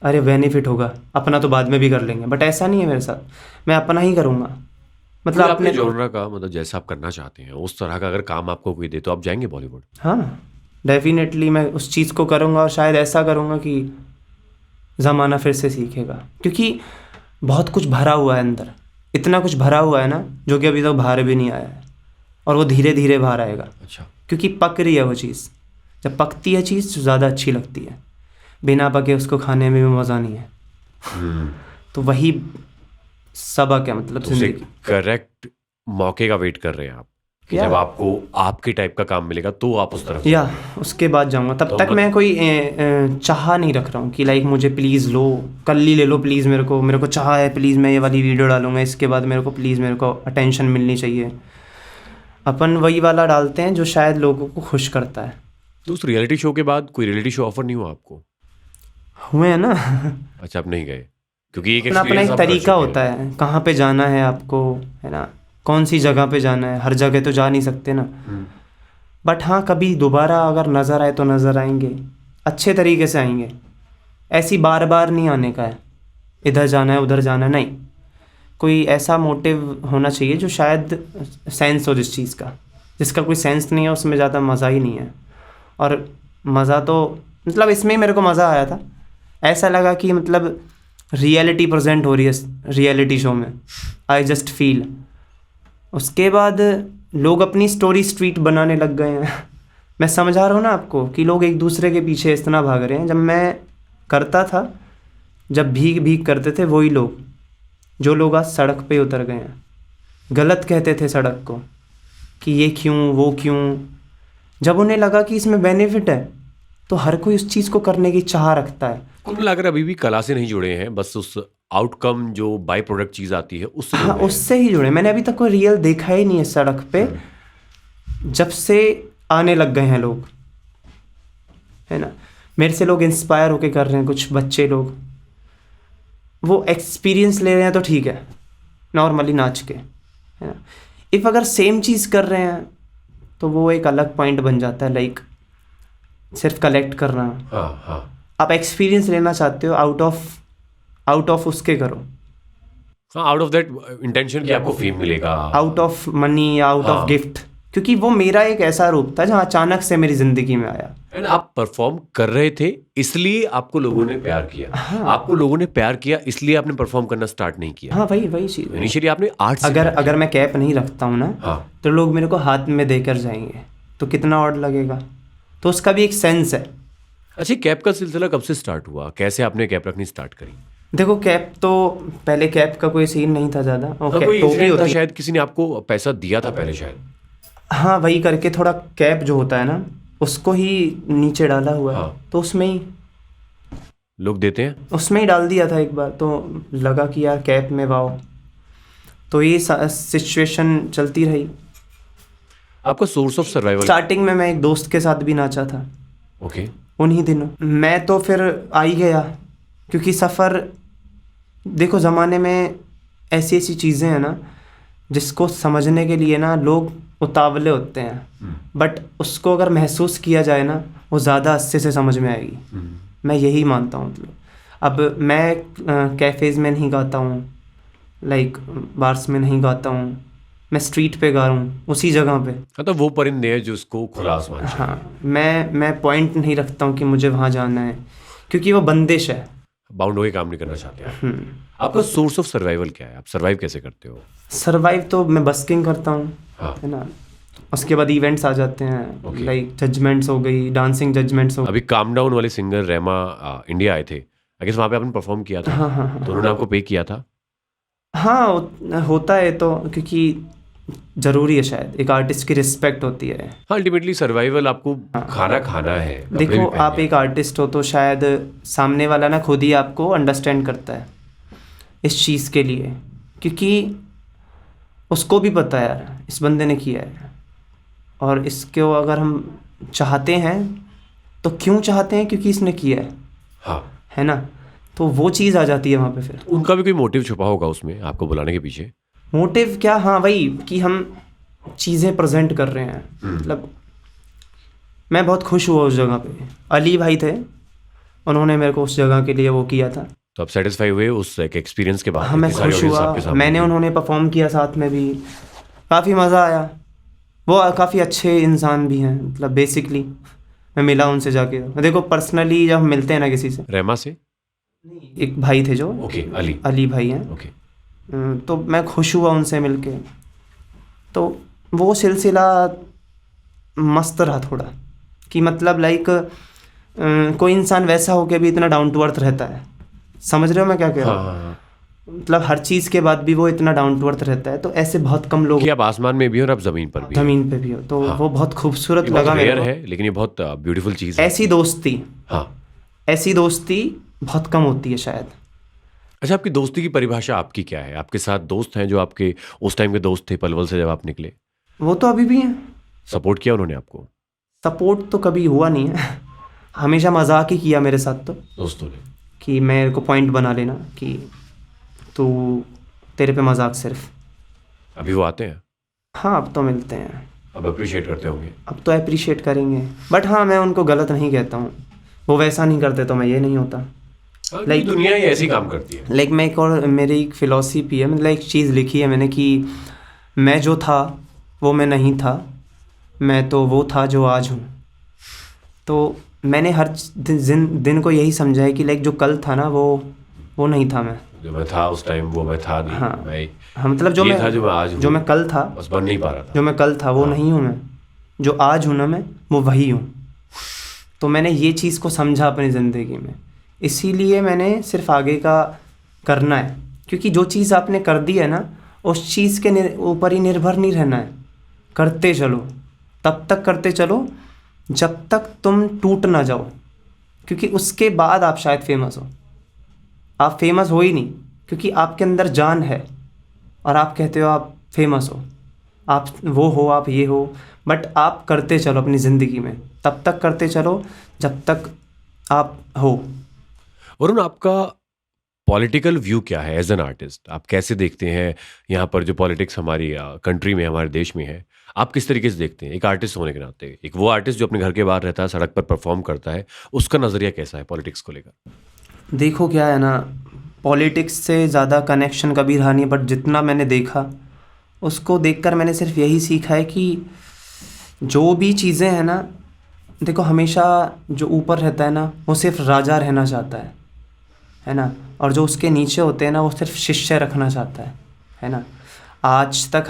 अरे बेनिफिट होगा, अपना तो बाद में भी कर लेंगे। बट ऐसा नहीं है मेरे साथ, मैं अपना ही करूँगा। मतलब अपने अपने जॉनरा का, मतलब जैसा आप करना चाहते हैं उस तरह का अगर काम आपको कोई दे तो आप जाएंगे बॉलीवुड? हाँ, डेफिनेटली मैं उस चीज़ को करूँगा, और शायद ऐसा करूँगा कि ज़माना फिर से सीखेगा। क्योंकि बहुत कुछ भरा हुआ है अंदर, इतना कुछ भरा हुआ है ना जो कि अभी तक बाहर भी नहीं आया है, और वो धीरे धीरे बाहर आएगा। अच्छा। क्योंकि पक रही है वो चीज़। जब पकती है चीज़ तो ज़्यादा अच्छी लगती है, बिना पके उसको खाने में भी मज़ा नहीं है। तो वही सबक है, मतलब जिंदगी। करेक्ट मौके का वेट कर रहे हैं आप कि या जब आपको आपके टाइप का काम मिलेगा तो आप उस तरफ या उसके बाद जाऊंगा। तब तो तक मैं कोई चाह नहीं रख रहा हूँ कि लाइक मुझे प्लीज़ लो, कल ही ले लो प्लीज़, मेरे को चाह है प्लीज़ मैं ये वाली वीडियो डालूंगा, इसके बाद मेरे को प्लीज़, मेरे को अटेंशन मिलनी चाहिए। अपन वही वाला डालते हैं जो शायद लोगों को खुश करता है। तो उस रियलिटी शो के बाद कोई रियलिटी शो ऑफर नहीं हुआ आपको? हुए हैं ना। अच्छा, आप नहीं गए क्योंकि एक अपना अपना एक्सपीरियंस एक आप कर तरीका चुके होता हैं। है, कहाँ पे जाना है आपको, है ना, कौन सी जगह पे जाना है। हर जगह तो जा नहीं सकते ना। बट हाँ, कभी दोबारा अगर नज़र आए तो नज़र आएंगे, अच्छे तरीके से आएंगे। ऐसी बार बार नहीं आने का है, इधर जाना है उधर जाना है, नहीं। कोई ऐसा मोटिव होना चाहिए जो शायद सेंस हो जिस चीज़ का। जिसका कोई सेंस नहीं है उसमें ज़्यादा मज़ा ही नहीं है। और मज़ा तो मतलब इसमें ही मेरे को मज़ा आया था। ऐसा लगा कि मतलब रियलिटी प्रेजेंट हो रही है रियलिटी शो में, आई जस्ट फील। उसके बाद लोग अपनी स्टोरी स्ट्रीट बनाने लग गए हैं। मैं समझा रहा हूँ ना आपको कि लोग एक दूसरे के पीछे इतना भाग रहे हैं। जब मैं करता था, जब भीग भीग करते थे, वही लोग जो लोग आज सड़क पे उतर गए हैं, गलत कहते थे सड़क को कि ये क्यों वो क्यों। जब उन्हें लगा कि इसमें बेनिफिट है तो हर कोई उस चीज़ को करने की चाह रखता है। कुल मिलाकर अभी भी कला से नहीं जुड़े हैं, बस उस आउटकम जो बाय प्रोडक्ट चीज आती है उससे हाँ, जुड़े हैं। उससे ही जुड़े। मैंने अभी तक कोई रियल देखा ही नहीं है सड़क पे, जब से आने लग गए हैं लोग, है ना। मेरे से लोग इंस्पायर होके कर रहे हैं, कुछ बच्चे लोग वो एक्सपीरियंस ले रहे हैं तो ठीक है, नॉर्मली नाच के, है ना। इफ़ अगर सेम चीज़ कर रहे हैं तो वो एक अलग पॉइंट बन जाता है। लाइक सिर्फ कलेक्ट करना। हाँ हाँ आप एक्सपीरियंस लेना चाहते हो, आउट ऑफ उसके करो, हाँ, आउट ऑफ दैट इंटेंशन कि आपको फेम मिलेगा, आउट ऑफ मनी या आउट ऑफ हाँ। गिफ्ट। क्योंकि वो मेरा एक ऐसा रूप था जहाँ अचानक से मेरी जिंदगी में आया। एंड आप परफॉर्म कर रहे थे इसलिए आपको लोगों ने प्यार किया। आपको लोगों ने प्यार किया इसलिए आपने परफॉर्म करना स्टार्ट नहीं किया। हाँ, वही चीज़। इनिशियली आपने आर्ट से अगर मैं कैप नहीं रखता हूँ ना, हाँ तो लोग मेरे को हाथ में देकर जाएंगे, तो कितना ऑड लगेगा। तो उसका भी एक सेंस है। अच्छा, कैप का सिलसिला कब से स्टार्ट हुआ, कैसे आपने कैप रखनी स्टार्ट करी? देखो, कैप तो पहले कैप का कोई सीन नहीं था ज़्यादा। हाँ, कोई इंसिडेंट था, शायद किसी ने आपको पैसा दिया था पहले शायद। हाँ, वही करके थोड़ा कैप जो होता है ना, उसको ही नीचे डाला हुआ है। हाँ। तो लोग देते हैं। उसमें ही डाल दिया था एक बार, तो लगा कि यार कैप में वाओ। तो ये सिचुएशन चलती रही। आपका सोर्स ऑफ सर्वाइवल? स्टार्टिंग में मैं एक दोस्त के साथ भी नाचा था, ओके। उन्हीं दिनों। मैं तो फिर आ ही गया, क्योंकि सफ़र, देखो ज़माने में ऐसी ऐसी चीज़ें हैं ना जिसको समझने के लिए ना लोग उतावले होते हैं, बट उसको अगर महसूस किया जाए ना, वो ज़्यादा अच्छे से समझ में आएगी। मैं यही मानता हूँ। मतलब अब मैं कैफ़ेज़ में नहीं गाता हूँ, लाइक बार्स में नहीं गाता हूँ, मैं स्ट्रीट पे गा रहा हूँ, उसी जगह पे। हाँ, तो वो परिंदे हैं जो उसको खुला आसमान चाहिए। हाँ, मैं पॉइंट नहीं रखता हूँ कि मुझे वहाँ जाना है, क्योंकि वो बंदिश है। बाउंड होके काम नहीं करना चाहते आप। आपका सोर्स ऑफ सर्वाइवल क्या है, आप सर्वाइव कैसे करते हो? सर्वाइव तो मैं बस्किंग करता हूँ, हाँ। है ना। उसके बाद इवेंट्स आ जाते हैं, लाइक जजमेंट्स हो गई, डांसिंग जजमेंट्स हो। अभी काम डाउन वाले सिंगर रेमा इंडिया आए थे, आई गेस वहाँ पे आपने परफॉर्म किया था। हाँ, तो उन्होंने आपको पे किया था? हाँ, होता है तो, क्योंकि ज़रूरी है, शायद एक आर्टिस्ट की रिस्पेक्ट होती है। हाँ, अल्टीमेटली सर्वाइवल आपको खाना खाना है, कपड़े भी देखो, पहनने आप एक आर्टिस्ट हो तो शायद सामने वाला ना खुद ही आपको अंडरस्टैंड करता है इस चीज़ के लिए, क्योंकि उसको भी पता है यार इस बंदे ने किया है, और इसको अगर हम चाहते हैं तो क्यों चाहते हैं, क्योंकि इसने किया है। हाँ, है ना। तो वो चीज़ आ जाती है वहाँ पे फिर। उनका भी कोई मोटिव छुपा होगा उसमें आपको बुलाने के पीछे। मोटिव क्या, हाँ वही कि हम चीज़ें प्रेजेंट कर रहे हैं। मतलब मैं बहुत खुश हुआ उस जगह पे। अली भाई थे, उन्होंने मेरे को उस जगह के लिए वो किया था। तो आप सेटिस्फाई हुए उस एक एक्सपीरियंस के बाद? हाँ, मैं खुश हुआ। मैंने उन्होंने परफॉर्म किया साथ में भी, काफ़ी मज़ा आया। वो काफ़ी अच्छे इंसान भी हैं, मतलब बेसिकली मैं मिला उनसे जाके। देखो, पर्सनली जब हम मिलते हैं ना किसी से, रेमा से एक भाई थे जो, ओके, अली भाई हैं, ओके। तो मैं खुश हुआ उनसे मिलके। तो वो सिलसिला मस्त रहा थोड़ा, कि मतलब लाइक कोई इंसान वैसा हो के भी इतना डाउन टू अर्थ रहता है। समझ रहे हो मैं क्या कह रहा हूँ? हाँ, मतलब हर चीज़ के बाद भी वो इतना डाउन टू अर्थ रहता है, तो ऐसे बहुत कम लोग कि आप आसमान में भी हो और आप जमीन पर भी हो। ज़मीन पे भी हो। तो वो बहुत खूबसूरत ये बहुत लगा मेरे रेयर को। है, लेकिन ये बहुत ब्यूटीफुल चीज़ है। ऐसी दोस्ती, हाँ। ऐसी दोस्ती बहुत कम होती है शायद। अच्छा, आपकी दोस्ती की परिभाषा आपकी क्या है? आपके साथ दोस्त हैं जो आपके उस टाइम के दोस्त थे पलवल से जब आप निकले? वो तो अभी भी हैं। सपोर्ट किया उन्होंने आपको? सपोर्ट तो कभी हुआ नहीं है, हमेशा मजाक ही किया मेरे साथ, तो दोस्तों ने? कि मेरे को पॉइंट बना लेना कि तू, तेरे पे मजाक सिर्फ। अभी वो आते हैं? हाँ, अब तो मिलते हैं, अब अप्रिशिएट करते होंगे? अब तो अप्रिशिएट करेंगे। बट हाँ, मैं उनको गलत नहीं कहता हूँ, वो वैसा नहीं करते तो मैं ये नहीं होता। लाइक दुनिया ही ऐसी काम करती है। लाइक मैं एक और, मेरी एक फ़िलॉसफी है, मतलब एक चीज़ लिखी है मैंने कि मैं जो था वो मैं नहीं था, मैं तो वो था जो आज हूँ। तो मैंने हर दिन को यही समझा है कि लाइक जो कल था ना, वो नहीं था मैं। जो मैं था उस टाइम वो मैं था नहीं। हाँ। मैं हाँ, मतलब ये था जो मैं आज हूँ। जो मैं कल था, बस बन नहीं पा रहा था। जो मैं कल था वो नहीं हूँ मैं। जो आज हूँ ना मैं, वो वही हूँ। तो मैंने ये चीज़ को समझा अपनी ज़िंदगी में, इसीलिए मैंने सिर्फ आगे का करना है, क्योंकि जो चीज़ आपने कर दी है ना, उस चीज़ के ऊपर ही निर्भर नहीं रहना है। करते चलो, तब तक करते चलो जब तक तुम टूट ना जाओ, क्योंकि उसके बाद आप शायद फेमस हो। आप फेमस हो ही नहीं, क्योंकि आपके अंदर जान है और आप कहते हो आप फेमस हो, आप वो हो, आप ये हो। बट आप करते चलो अपनी ज़िंदगी में, तब तक करते चलो जब तक आप हो। वरुण, आपका पॉलिटिकल व्यू क्या है एज एन आर्टिस्ट? आप कैसे देखते हैं यहाँ पर जो पॉलिटिक्स हमारी कंट्री में, हमारे देश में है, आप किस तरीके से देखते हैं एक आर्टिस्ट होने के नाते? एक वो आर्टिस्ट जो अपने घर के बाहर रहता है, सड़क पर परफॉर्म करता है, उसका नज़रिया कैसा है पॉलिटिक्स को लेकर? देखो क्या है ना, पॉलिटिक्स से ज़्यादा कनेक्शन कभी रहा नहीं, बट जितना मैंने देखा उसको देखकर मैंने सिर्फ यही सीखा है कि जो भी चीज़ें हैं ना, देखो हमेशा जो ऊपर रहता है ना वो सिर्फ राजा रहना चाहता है ना, और जो उसके नीचे होते हैं ना वो सिर्फ शिष्य रखना चाहता है ना। आज तक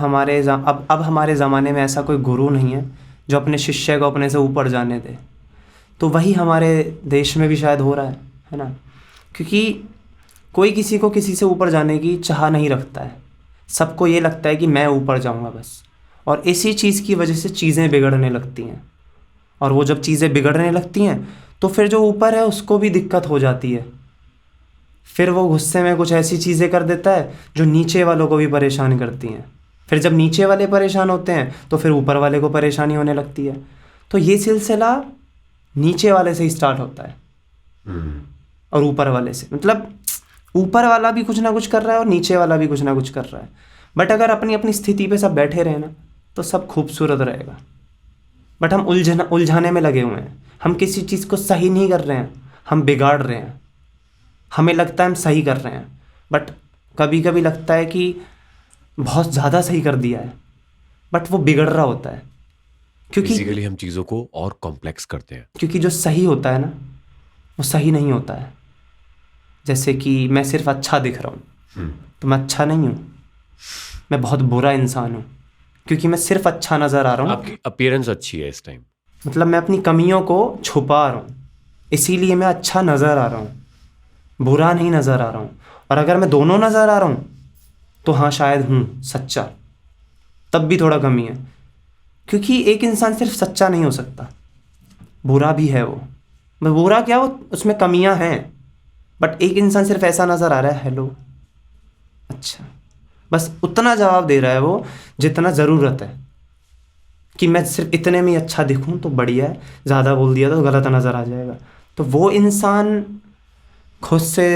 अब हमारे ज़माने में ऐसा कोई गुरु नहीं है जो अपने शिष्य को अपने से ऊपर जाने दे। तो वही हमारे देश में भी शायद हो रहा है ना, क्योंकि कोई किसी को किसी से ऊपर जाने की चाह नहीं रखता है। सबको ये लगता है कि मैं ऊपर जाऊंगा बस, और इसी चीज़ की वजह से चीज़ें बिगड़ने लगती हैं। और वो जब चीज़ें बिगड़ने लगती हैं तो फिर जो ऊपर है उसको भी दिक्कत हो जाती है। फिर वो गुस्से में कुछ ऐसी चीज़ें कर देता है जो नीचे वालों को भी परेशान करती हैं। फिर जब नीचे वाले परेशान होते हैं तो फिर ऊपर वाले को परेशानी होने लगती है। तो ये सिलसिला नीचे वाले से ही स्टार्ट होता है और ऊपर वाले से, मतलब ऊपर वाला भी कुछ ना कुछ कर रहा है और नीचे वाला भी कुछ ना कुछ कर रहा है। बट अगर अपनी अपनी स्थिति पे सब बैठे रहे ना तो सब खूबसूरत रहेगा। बट हम उलझाने में लगे हुए हैं। हम किसी चीज़ को सही नहीं कर रहे हैं, हम बिगाड़ रहे हैं। हमें लगता है हम सही कर रहे हैं, बट कभी कभी लगता है कि बहुत ज़्यादा सही कर दिया है, बट वो बिगड़ रहा होता है। क्योंकि बेसिकली हम चीज़ों को और कॉम्प्लेक्स करते हैं। क्योंकि जो सही होता है ना वो सही नहीं होता है। जैसे कि मैं सिर्फ अच्छा दिख रहा हूँ तो मैं अच्छा नहीं हूँ, मैं बहुत बुरा इंसान हूँ, क्योंकि मैं सिर्फ अच्छा नज़र आ रहा हूँ। आपकी अपीयरेंस अच्छी है इस टाइम, मतलब मैं अपनी कमियों को छुपा रहा हूँ, इसीलिए मैं अच्छा नज़र आ रहा हूँ, बुरा नहीं नज़र आ रहा हूँ। और अगर मैं दोनों नज़र आ रहा हूँ तो हाँ शायद हूँ सच्चा, तब भी थोड़ा कमी है। क्योंकि एक इंसान सिर्फ सच्चा नहीं हो सकता, बुरा भी है वो। मैं बुरा क्या, वो उसमें कमियां हैं। बट एक इंसान सिर्फ ऐसा नज़र आ रहा है, हेलो अच्छा, बस उतना जवाब दे रहा है वो जितना ज़रूरत है, कि मैं सिर्फ इतने में ही अच्छा दिखूं तो बढ़िया है, ज़्यादा बोल दिया तो गलत नज़र आ जाएगा। तो वो इंसान खुद से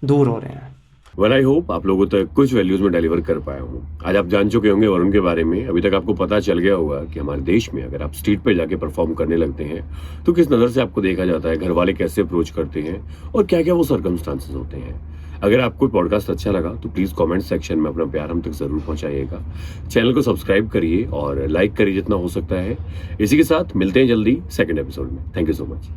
दूर हो रहे हैं। वेल आई होप आप लोगों तक कुछ वैल्यूज में डिलीवर कर पाया हूँ। आज आप जान चुके होंगे वरुण के बारे में। अभी तक आपको पता चल गया होगा कि हमारे देश में अगर आप स्ट्रीट पे जाके परफॉर्म करने लगते हैं तो किस नज़र से आपको देखा जाता है, घर वाले कैसे अप्रोच करते हैं और क्या क्या वो सर्कमस्टांसेस होते हैं। अगर आपको पॉडकास्ट अच्छा लगा तो प्लीज़ कमेंट सेक्शन में अपना प्यार हम तक ज़रूर पहुंचाइएगा। चैनल को सब्सक्राइब करिए और लाइक करिए जितना हो सकता है। इसी के साथ मिलते हैं जल्दी सेकंड एपिसोड में। Thank you so much.